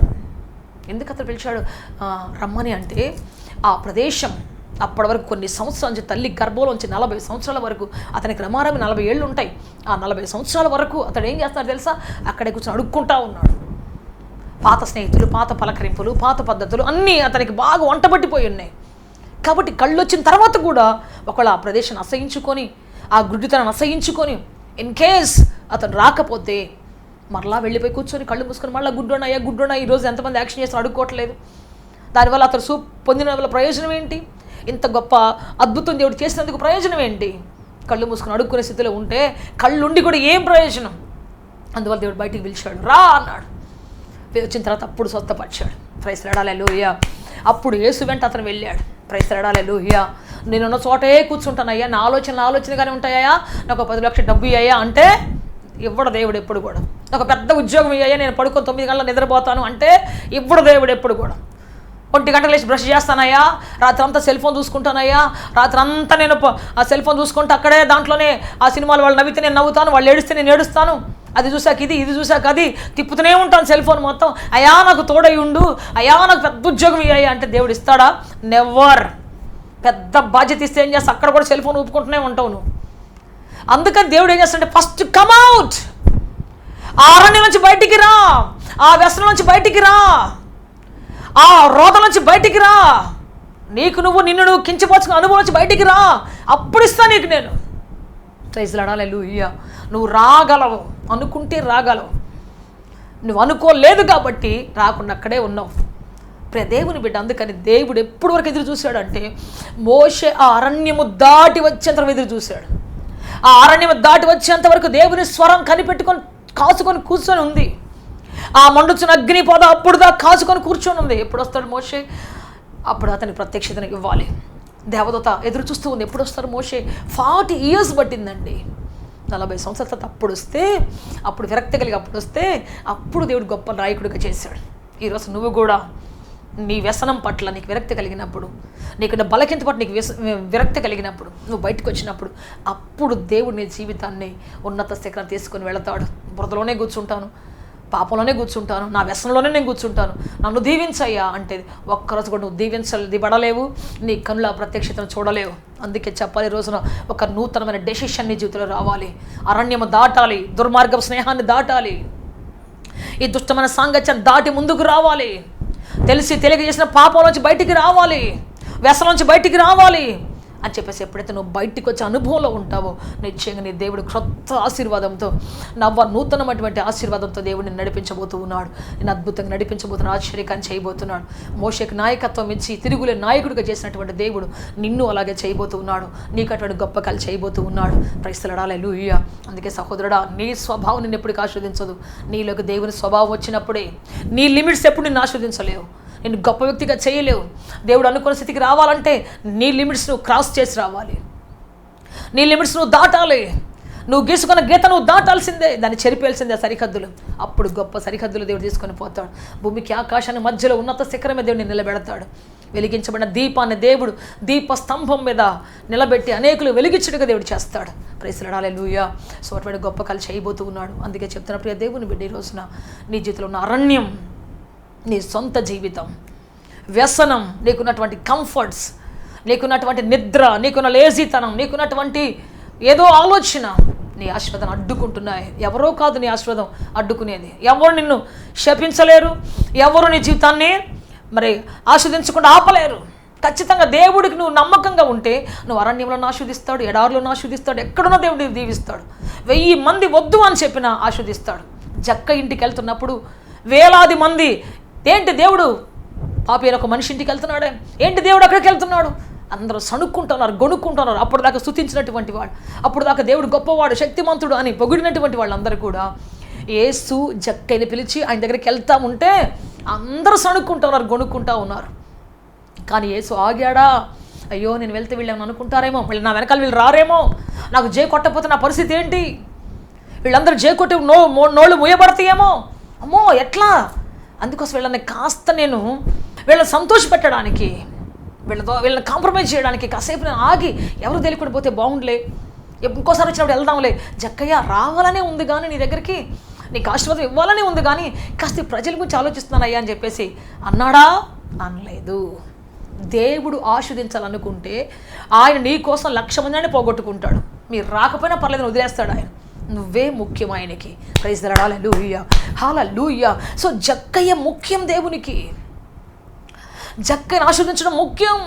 [SPEAKER 1] ఎందుకు అతను పిలిచాడు రమ్మని అంటే ఆ ప్రదేశం అప్పటి వరకు కొన్ని సంవత్సరాల నుంచి తల్లి గర్భంలోంచి 40 సంవత్సరాల వరకు, అతనికి రమారమి 40 ఏళ్ళు ఉంటాయి. ఆ 40 సంవత్సరాల వరకు అతడు ఏం చేస్తున్నాడు తెలుసా? అక్కడే కూర్చొని అడుక్కుంటా ఉన్నాడు. పాత స్నేహితులు, పాత పలకరింపులు, పాత పద్ధతులు అన్నీ అతనికి బాగా వంటబట్టిపోయి ఉన్నాయి. కాబట్టి కళ్ళు వచ్చిన తర్వాత కూడా ఒకవేళ ఆ ప్రదేశాన్ని అసహించుకొని, ఆ గుడ్డితనాన్ని అసహించుకొని, ఇన్ కేస్ అతను రాకపోతే మరలా వెళ్ళిపోయి కూర్చొని కళ్ళు మూసుకొని మళ్ళీ గుడ్డోనా ఈరోజు ఎంతమంది యాక్షన్ చేస్తారు అడుక్కోవట్లేదు. దానివల్ల అతను సూప్ పొందిన వల్ల ప్రయోజనం ఏంటి? ఇంత గొప్ప అద్భుతం దేవుడు చేసినందుకు ప్రయోజనం ఏంటి? కళ్ళు మూసుకొని అడుక్కునే స్థితిలో ఉంటే కళ్ళుండి కూడా ఏం ప్రయోజనం? అందువల్ల దేవుడు బయటికి పిలిచాడు, రా అన్నాడు. వచ్చిన తర్వాత అప్పుడు స్వస్థపరిచాడు. ప్రైస్ హల్లెలూయా. అప్పుడు యేసు వెంట అతను వెళ్ళాడు. ప్రైస్ హల్లెలూయా. నేనున్న చోటే కూర్చుంటానయ్యా, నా ఆలోచనగానే ఉంటాయా, నాకు 10 లక్షల డబ్బు ఇయ్యా అంటే ఇవ్వడు దేవుడు ఎప్పుడు కూడా. నాకు పెద్ద ఉద్యోగం ఇయ్యా, నేను పడుకొని 9 గంటలు నిద్రపోతాను అంటే ఇవ్వడు దేవుడు ఎప్పుడు కూడా. 1 గంటలు లేచి బ్రష్ చేస్తానయ్యా, రాత్రి అంతా సెల్ ఫోన్ చూసుకుంటానయ్యా, రాత్రి అంతా నేను ఆ సెల్ ఫోన్ చూసుకుంటే అక్కడే దాంట్లోనే ఆ సినిమాలు వాళ్ళు నవ్వితే నేను నవ్వుతాను, వాళ్ళు ఏడిస్తే నేను ఏడుస్తాను, అది చూసాక ఇది చూసాక అది తిప్పుతూనే ఉంటాను సెల్ ఫోన్ మొత్తం. అయ్యా నాకు తోడై ఉండు, అయ్యా నాకు పెద్ద ఉద్యోగం ఇయ్యా అంటే దేవుడు ఇస్తాడా? నెవర్. పెద్ద బాధ్యత ఇస్తే ఏం చేస్తా? అక్కడ కూడా సెల్ ఫోన్ ఊపుకుంటూనే ఉంటావు నువ్వు. అందుకని దేవుడు ఏం చేస్తాడంటే ఫస్ట్ కమ్ అవుట్. ఆ అరణ్యం నుంచి బయటికి రా, ఆ వ్యసనం నుంచి బయటికి రా, ఆ రోగం నుంచి బయటికి రా, నిన్ను నువ్వు కించపరుచుకున్న అనుభవం నుంచి బయటికి రా, అప్పుడు ఇస్తా నీకు నేను. ప్రైజ్లాడ్ హల్లెలూయా. నువ్వు రాగలవు, అనుకుంటే రాగలవు. నువ్వు అనుకోలేదు కాబట్టి రాకుండా అక్కడే ఉన్నావు. దేవుని బిడ్డ, అందుకని దేవుడు ఎప్పుడు వరకు ఎదురు చూశాడంటే మోషే ఆ అరణ్యము దాటి వచ్చేంత వరకు ఎదురు చూశాడు. ఆ అరణ్యము దాటి వచ్చేంత వరకు దేవుని స్వరం కనిపెట్టుకొని కాచుకొని కూర్చొని ఉంది. ఆ మండుచున్న అగ్ని పొద అప్పుడు దాకా కాచుకొని కూర్చొని ఉంది. ఎప్పుడు వస్తాడు మోషే? అప్పుడు అతని ప్రత్యక్షతను ఇవ్వాలి. దేవదూత ఎదురు చూస్తూ ఉంది, ఎప్పుడు వస్తారు మోషే? 40 years పట్టిందండి. 40 సంవత్సరాల తర్వాత అప్పుడు వస్తే, అప్పుడు విరక్తి కలిగి అప్పుడు వస్తే, అప్పుడు దేవుడు గొప్ప నాయకుడిగా చేశాడు. ఈరోజు నువ్వు కూడా నీ వ్యసనం పట్ల నీకు విరక్తి కలిగినప్పుడు, నీకు బలకింత పట్ల నీకు విరక్తి కలిగినప్పుడు, నువ్వు బయటకు వచ్చినప్పుడు, అప్పుడు దేవుడు నీ జీవితాన్ని ఉన్నత శిఖరం తీసుకొని వెళతాడు. బురదలోనే కూర్చుంటాను, పాపంలోనే కూర్చుంటాను, నా వ్యసనంలోనే నేను కూర్చుంటాను, నన్ను దీవించయ్యా అంటే ఒక్కరోజు కూడా నువ్వు దీవించబడలేవు, నీ కనుల ప్రత్యక్షతను చూడలేవు. అందుకే చెప్పాలి, ఈ రోజున ఒక నూతనమైన డెసిషన్ నీ జీవితంలో రావాలి. అరణ్యము దాటాలి, దుర్మార్గం స్నేహాన్ని దాటాలి, ఈ దుష్టమైన సాంగత్యాన్ని దాటి ముందుకు రావాలి, తెలియక చేసిన పాపంలోంచి బయటికి రావాలి, వ్యసనంలోంచి బయటికి రావాలి అని చెప్పేసి ఎప్పుడైతే నువ్వు బయటికి వచ్చే అనుభవంలో ఉంటావో నిశ్చయంగా నీ దేవుడు క్రొత్త ఆశీర్వాదంతో, నూతనమైనటువంటి ఆశీర్వాదంతో దేవుడిని నడిపించబోతూ ఉన్నాడు. నేను అద్భుతంగా నడిపించబోతున్నాడు, ఆశ్చర్యకాన్ని చేయబోతున్నాడు. మోషేకి నాయకత్వం ఇచ్చి తిరుగులే నాయకుడిగా చేసినటువంటి దేవుడు నిన్ను అలాగే చేయబోతూ ఉన్నాడు. నీకు అటువంటి గొప్ప కళ చేయబోతూ ఉన్నాడు. ప్రైజ్ లార్డ్ హల్లెలూయా. అందుకే సహోదరుడా, నీ స్వభావం నిన్ను ఎప్పటికీ ఆస్వాదించదు. నీలోకి దేవుని స్వభావం వచ్చినప్పుడే నీ లిమిట్స్ ఎప్పుడు నిన్ను ఆస్వాదించలేవు, నేను గొప్ప వ్యక్తిగా చేయలేవు. దేవుడు అనుకున్న స్థితికి రావాలంటే నీ లిమిట్స్ నువ్వు క్రాస్ చేసి రావాలి, నీ లిమిట్స్ నువ్వు దాటాలి. నువ్వు గీసుకున్న గీత నువ్వు దాటాల్సిందే, దాన్ని చెరిపేయాల్సిందే సరిహద్దులు. అప్పుడు గొప్ప సరిహద్దులు దేవుడు తీసుకొని పోతాడు. భూమికి ఆకాశాన్ని మధ్యలో ఉన్నత శిఖరమే దేవుడిని నిలబెడతాడు. వెలిగించబడిన దీపాన్ని దేవుడు దీప స్తంభం మీద నిలబెట్టి అనేకులు వెలిగించుడుగా దేవుడు చేస్తాడు. Praise lord hallelujah. సో అటువంటి గొప్ప కళ చేయబోతూ ఉన్నాడు. అందుకే చెప్తున్న ప్రియ దేవుని బిడ్డ, ఈ రోజున నీ జీవితంలో ఉన్న అరణ్యం, నీ సొంత జీవితం, వ్యసనం, నీకున్నటువంటి కంఫర్ట్స్, నీకున్నటువంటి నిద్ర, నీకున్న లేజీతనం, నీకున్నటువంటి ఏదో ఆలోచన నీ ఆశీర్వాదం అడ్డుకుంటున్నాయి. ఎవరో కాదు నీ ఆశీర్వాదం అడ్డుకునేది. ఎవరు నిన్ను శపించలేరు, ఎవరు నీ జీవితాన్ని ఆస్వాదించకుండా ఆపలేరు. ఖచ్చితంగా దేవుడికి నువ్వు నమ్మకంగా ఉంటే నువ్వు అరణ్యంలో ఆస్వాదిస్తాడు, ఎడారిలో ఆస్వాదిస్తాడు, ఎక్కడున్నా దేవుడిని దీవిస్తాడు. 1000 మంది వద్దు అని చెప్పినా ఆస్వాదిస్తాడు. జక్క ఇంటికి వెళ్తున్నప్పుడు వేలాది మంది, ఏంటి దేవుడు పాపి అయిన ఒక మనిషి ఇంటికి వెళ్తున్నాడే, ఏంటి దేవుడు అక్కడికి వెళ్తున్నాడు, అందరూ సణుక్కుంటున్నారు, గొనుక్కుంటున్నారు. అప్పుడు దాకా స్తుతించినటువంటి వాడు, అప్పుడు దాకా దేవుడు గొప్పవాడు, శక్తిమంతుడు అని పొగిడినటువంటి వాళ్ళందరూ కూడా యేసు జక్కైని పిలిచి ఆయన దగ్గరికి వెళ్తా ఉంటే అందరూ సణుక్కుంటున్నారు, గొనుక్కుంటూ ఉన్నారు. కానీ యేసు ఆగాడా? అయ్యో నేను వెళ్తే వీళ్ళని అనుకుంటారేమో, వీళ్ళు నా వెనకాల వీళ్ళు రారేమో, నాకు జే కొట్టకపోతే నా పరిస్థితి ఏంటి, వీళ్ళందరూ జే కొట్టి నోళ్ళు మూయబడతాయేమో, అమ్మో ఎట్లా. అందుకోసం వీళ్ళని కాస్త నేను వీళ్ళని సంతోషపెట్టడానికి, వీళ్ళని కాంప్రమైజ్ చేయడానికి కాసేపు నేను ఆగి ఎవరు తెలియకుండా పోతే బాగుండలే, ఇంకోసారి వచ్చినప్పుడు వెళ్దాంలే. జక్కయ్య రావాలనే ఉంది కానీ నీ దగ్గరికి, నీకు ఆశీర్వాదం ఇవ్వాలని ఉంది కానీ కాస్త ప్రజల గురించి ఆలోచిస్తున్నానయ్యా అని చెప్పేసి అన్నాడా? అనలేదు. దేవుడు ఆశీర్వదించాలనుకుంటే ఆయన నీ కోసం 1,00,000 మందిని పోగొట్టుకుంటాడు. మీరు రాకపోయినా పర్లేదు, వదిలేస్తాడు ఆయన. నువ్వే ముఖ్యం ఆయనకి. Praise the Lord hallelujah, hallelujah. So Jakkayya ముఖ్యం దేవునికి, జక్కయ్యను ఆశీర్వదించడం ముఖ్యం.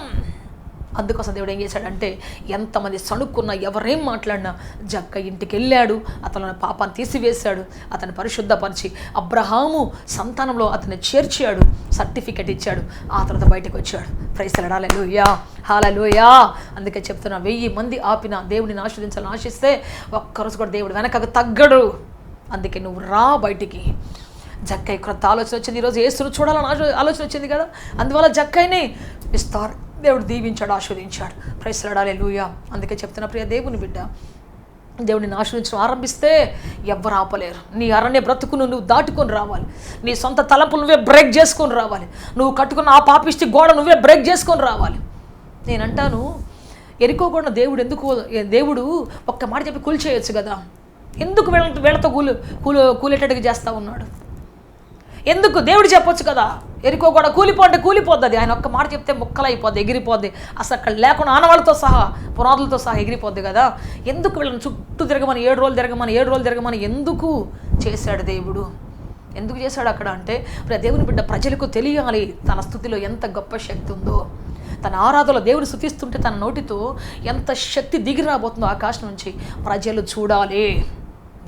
[SPEAKER 1] అందుకోసం దేవుడు ఏం చేశాడంటే ఎంతమంది సణుక్కున్నా, ఎవరేం మాట్లాడినా జక్కయ్య ఇంటికి వెళ్ళాడు, అతను పాపాన్ని తీసివేశాడు, అతను పరిశుద్ధపరిచి అబ్రహాము సంతానంలో అతన్ని చేర్చాడు, సర్టిఫికెట్ ఇచ్చాడు, ఆ తర్వాత బయటకు వచ్చాడు. ప్రైజ్ ది లార్డ్ హల్లెలూయా, హల్లెలూయా. అందుకే చెప్తున్నా, 1000 మంది ఆపిన దేవుడిని ఆశీర్వదించాలని ఆశిస్తే ఒక్కరోజు కూడా దేవుడు వెనకకు తగ్గడు. అందుకే నువ్వు రా బయటికి. జక్కయ్య క్రొత్త ఆలోచన వచ్చింది, ఈరోజు యేసును చూడాలని ఆలోచన వచ్చింది కదా, అందువల్ల జక్కయ్యని విస్తారు దేవుడు దీవించాడు, ఆశీర్వదించాడు. ప్రైజ్ ది లార్డ్ హల్లెలూయా. అందుకే చెప్తున్నా ప్రియ దేవుని బిడ్డ, దేవుడిని ఆశీర్వదించడం ఆరంభిస్తే ఎవ్వరు ఆపలేరు. నీ అరణ్య బ్రతుకును నువ్వు దాటుకొని రావాలి, నీ సొంత తలంపులు నువ్వే బ్రేక్ చేసుకొని రావాలి, నువ్వు కట్టుకున్న ఆ పాపిష్టి గోడ నువ్వే బ్రేక్ చేసుకొని రావాలి. నేనంటాను, ఎరుకోకుండా దేవుడు ఒక్క మాట చెప్పి కూల్చేయచ్చు కదా, ఎందుకు వీళ్ళతో కూలేటట్టుగా చేస్తూ ఉన్నాడు? ఎందుకు? దేవుడు చెప్పొచ్చు కదా, ఎరుకో కూడా కూలిపోతే కూలిపోద్ది, ఆయన ఒక్క మాట చెప్తే ముక్కలైపోద్ది, ఎగిరిపోద్ది, అసలు అక్కడ లేకుండా ఆనవాళ్ళతో సహా పునాదులతో సహా ఎగిరిపోద్ది కదా. ఎందుకు వీళ్ళని చుట్టూ తిరగమని 7 రోజులు తిరగమని ఎందుకు చేశాడు దేవుడు. ఎందుకు చేశాడు అక్కడ అంటే, దేవుని బిడ్డ ప్రజలకు తెలియాలి తన స్తుతిలో ఎంత గొప్ప శక్తి ఉందో. తన ఆరాధనలో దేవుడు స్తుతిస్తుంటే తన నోటితో ఎంత శక్తి దిగి రాబోతుందో ఆకాశం నుంచి ప్రజలు చూడాలి.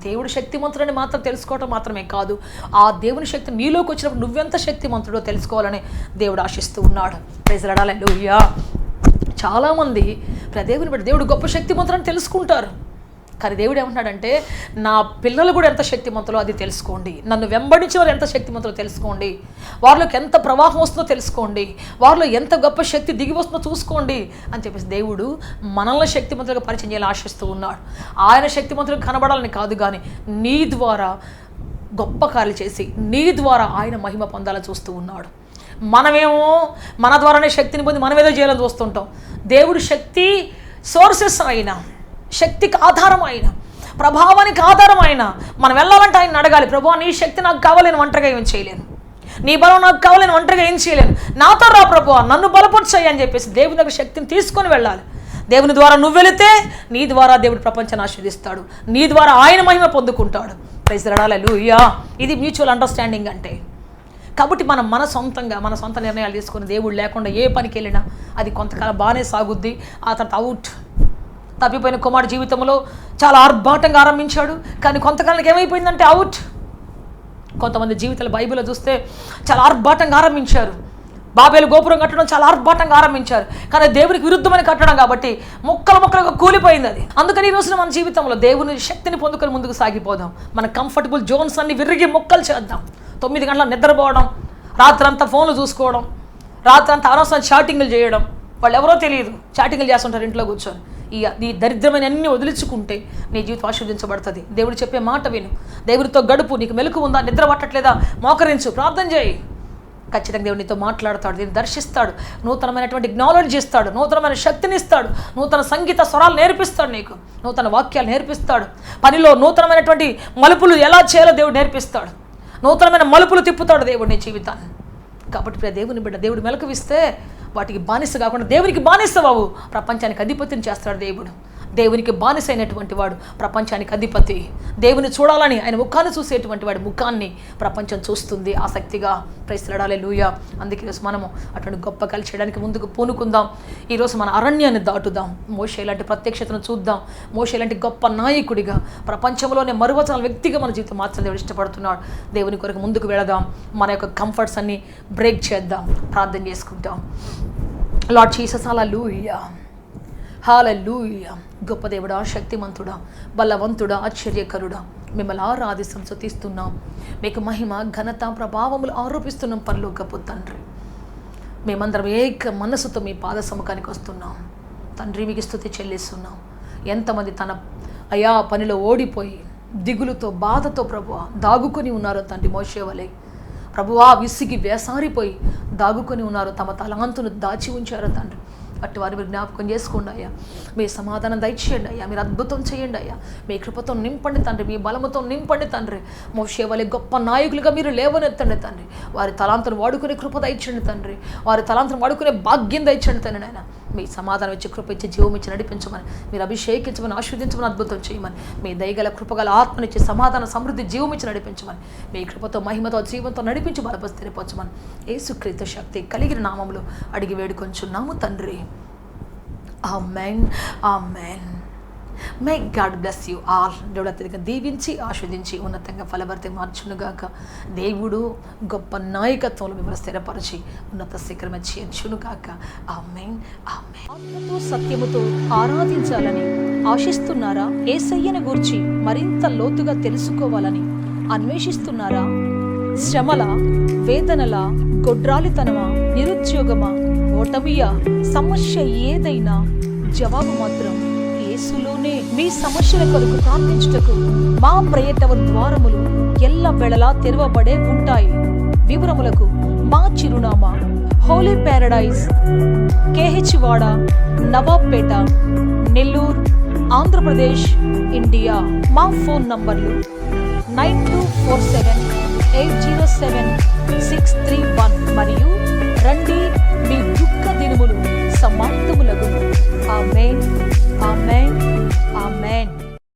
[SPEAKER 1] దేవుడు శక్తిమంతుడని మాత్రం తెలుసుకోవటం మాత్రమే కాదు, ఆ దేవుని శక్తి నీలోకి వచ్చినప్పుడు నువ్వెంత శక్తిమంతుడో తెలుసుకోవాలని దేవుడు ఆశిస్తూ ఉన్నాడు. ప్రైజ్ లార్డ్, హల్లెలూయా. చాలామంది దేవుని బిడ్డ దేవుడు గొప్ప శక్తిమంతుడని తెలుసుకుంటారు, కానీ దేవుడు ఏమంటున్నాడంటే, నా పిల్లలు కూడా ఎంత శక్తిమంతులో అది తెలుసుకోండి, నన్ను వెంబడించిన వారు ఎంత శక్తిమంతులో తెలుసుకోండి, వారిలోకి ఎంత ప్రవాహం వస్తుందో తెలుసుకోండి, వారిలో ఎంత గొప్ప శక్తి దిగి వస్తుందో చూసుకోండి అని చెప్పేసి దేవుడు మనల్ని శక్తిమంతులుగా పరిచయం చేయాలని ఆశిస్తూ ఉన్నాడు. ఆయన శక్తిమంతులకు కనబడాలని కాదు, కానీ నీ ద్వారా గొప్ప కార్యాలు చేసి నీ ద్వారా ఆయన మహిమ పొందాలని చూస్తూ ఉన్నాడు. మనమేమో మన ద్వారానే శక్తిని పొంది మనమేదో చేయాలని చూస్తుంటాం. దేవుడు శక్తి సోర్సెస్ అయిన, శక్తికి ఆధారం అయిన, ప్రభావానికి ఆధారం అయిన మనం వెళ్ళాలంటే ఆయన అడగాలి, ప్రభువా నీ శక్తి నాకు కావాలని ఒంటరిగా ఏం చేయలేను, నీ బలం నాకు కావాలని ఒంటరిగా ఏం చేయలేను, నాతో రా ప్రభువా నన్ను బలపరచాయి అని చెప్పేసి దేవుని దగ్గర శక్తిని తీసుకొని వెళ్ళాలి. దేవుని ద్వారా నువ్వు వెళితే నీ ద్వారా దేవుడు ప్రపంచాన్ని ఆశీర్వదిస్తాడు, నీ ద్వారా ఆయన మహిమ పొందుకుంటాడు. ప్రైజ్ లార్డ్, హల్లెలూయా. ఇది మ్యూచువల్ అండర్స్టాండింగ్ అంటే. కాబట్టి మనం మన సొంత నిర్ణయాలు తీసుకుని దేవుడు లేకుండా ఏ పనికి వెళ్ళినా అది కొంతకాలం బాగానే సాగుద్ది, ఆ తర్వాత అవుట్. తప్పిపోయిన కుమారుడు జీవితంలో చాలా ఆర్భాటంగా ఆరంభించాడు, కానీ కొంతకాలానికి ఏమైపోయిందంటే అవుట్. కొంతమంది జీవితాలు బైబిల్లో చూస్తే చాలా ఆర్భాటంగా ఆరంభించారు, బాబేలు గోపురం కట్టడం చాలా ఆర్భాటంగా ఆరంభించారు, కానీ దేవునికి విరుద్ధమైన కట్టడం కాబట్టి ముక్కలుగా కూలిపోయింది అది. అందుకని ఈ రోజున మన జీవితంలో దేవుని శక్తిని పొందుకొని ముందుకు సాగిపోదాం. మన కంఫర్టబుల్ జోన్స్ అన్ని విరిగి ముక్కలు చేద్దాం. 9 గంటల నిద్రపోవడం, రాత్రంతా ఫోన్లు చూసుకోవడం, రాత్రంతా అనవసరం చాటింగ్లు చేయడం, వాళ్ళు ఎవరో తెలియదు చాటింగ్లు చేస్తుంటారు ఇంట్లో కూర్చొని. ఈ దరిద్రమైన అన్ని వదిలించుకుంటే నీ జీవితం ఆశీర్వదించబడుతుంది. దేవుడు చెప్పే మాట విను, దేవుడితో గడుపు. నీకు మెలకు ఉందా, నిద్ర పట్టట్లేదా, మోకరించు, ప్రార్థన చేయి. ఖచ్చితంగా దేవుడు నీతో మాట్లాడతాడు, దీన్ని దర్శిస్తాడు, నూతనమైనటువంటి నాలెడ్జ్ ఇస్తాడు, నూతనమైన శక్తిని ఇస్తాడు, నూతన సంగీత స్వరాలు నేర్పిస్తాడు, నీకు నూతన వాక్యాలు నేర్పిస్తాడు, పనిలో నూతనమైనటువంటి మలుపులు ఎలా చేయాలో దేవుడు నేర్పిస్తాడు, నూతనమైన మలుపులు తిప్పుతాడు దేవుడు నీ జీవితాన్ని. కాబట్టి దేవుని బిడ్డ దేవుడు మెలకువిస్తే వాటికి బానిస కాకుండా దేవునికి బానిసవావు ప్రపంచానికి అధిపతిని చేస్తాడు దేవుడు. దేవునికి బానిస అయినటువంటి వాడు ప్రపంచానికి అధిపతి. దేవుని చూడాలని ఆయన ముఖాన్ని చూసేటువంటి వాడి ముఖాన్ని ప్రపంచం చూస్తుంది ఆసక్తిగా. ప్రైజ్ లార్డ్, హల్లెలూయా. అందుకే ఈరోజు మనము అటువంటి గొప్ప కలిసి చేయడానికి ముందుకు పూనుకుందాం. ఈరోజు మన అరణ్యాన్ని దాటుదాం, మోషే లాంటి ప్రత్యక్షతను చూద్దాం, మోషే లాంటి గొప్ప నాయకుడిగా, ప్రపంచంలోనే మరువచన వ్యక్తిగా మన జీవితం మార్చడం దేవుడు ఇష్టపడుతున్నాడు. దేవుని కొరకు ముందుకు వెళదాం, మన యొక్క కంఫర్ట్స్ అన్ని బ్రేక్ చేద్దాం, ప్రార్థన చేసుకుంటాం. లార్డ్ జీసస్, హల్లెలూయా, హల్లెలూయా. గొప్ప దేవుడా, శక్తిమంతుడా, బలవంతుడా, ఆశ్చర్యకరుడా, మిమ్మల్ని ఆరాధిస్తాం, స్తుతిస్తున్నాం. మీకు మహిమ, ఘనత, ప్రభావములు ఆరోపిస్తున్నాం పరలోకపు తండ్రి. మేమందరం ఏక మనసుతో మీ పాద సముఖానికి వస్తున్నాం తండ్రి, మీకు స్తుతి చెల్లిస్తున్నాం. ఎంతమంది తన పనిలో ఓడిపోయి దిగులుతో బాధతో ప్రభువా దాగుకొని ఉన్నారో తండ్రి, మోషే వలె ప్రభువా విసిగి వేసారిపోయి దాగుకొని ఉన్నారో, తమ తలాంతును దాచి ఉంచారో తండ్రి. అట్టి వారిని మీరు జ్ఞాపకం చేసుకోండి అయ్యా, మీ సమాధానం దయచేయండి అయ్యా, మీరు అద్భుతం చేయండి అయ్యా, మీ కృపతో నింపండి తండ్రి, మీ బలముతో నింపండి తండ్రి. మోషే వలె గొప్ప నాయకులుగా మీరు లేవనెత్తండి తండ్రి. వారి తలాంతును వాడుకునే కృప దయచండి తండ్రి, వారి తలాంతును వాడుకునే భాగ్యం దయచండి తండ్రి. నాయన మీ సమాధానం ఇచ్చి, కృప ఇచ్చి, జీవం ఇచ్చి నడిపించమని, మీరు అభిషేకించమని, ఆశీర్వదించమని, అద్భుతం చేయమని, మీ దయగల కృపగల ఆత్మనిచ్చి సమాధాన సమృద్ధి జీవం ఇచ్చి నడిపించమని, మీ కృపతో మహిమతో జీవంతో నడిపించి బలపరిచి స్థిరపరచమని యేసుక్రీస్తు శక్తి కలిగిన నామములో అడిగి వేడుకొంచున్నాము తండ్రి. Amen, amen. May God bless you all. దేవుడు అత్యధికంగా దీవించి ఆస్వాదించి ఉన్నతంగా ఫలభరితం మార్చునుగాక. దేవుడు గొప్ప నాయకత్వంలో మిమ్మల్ని స్థిరపరిచి ఉన్నత శిఖరం చేర్చునుగాక. ఆమేన్, ఆమేన్. ఆత్మతో సత్యముతో ఆరాధించాలని ఆశిస్తున్నారా? యేసయ్యను గూర్చి మరింత లోతుగా తెలుసుకోవాలని అన్వేషిస్తున్నారా? శ్రమల, వేదనల, గొడ్రాలితనమా, నిరుద్యోగమా, ఓటమియా, సమస్య ఏదైనా జవాబు మాత్రం యేసులోనే. మీ సమస్యల కొరకు ప్రార్థించుటకు మా ప్రేయటవ ద్వారములు ఎల్లవేళలా తెరవబడే ఉంటాయి. వివరములకు మా చిరునామా హోలీ ప్యారడైజ్, KH వాడ, నవాబ్పేట, నెల్లూరు, ఆంధ్రప్రదేశ్, ఇండియా. మా ఫోన్ నంబర్లు 9247807631 మరియు రండి, మీ దుఃఖ దినములు సమాప్తములగును. ఆమేన్.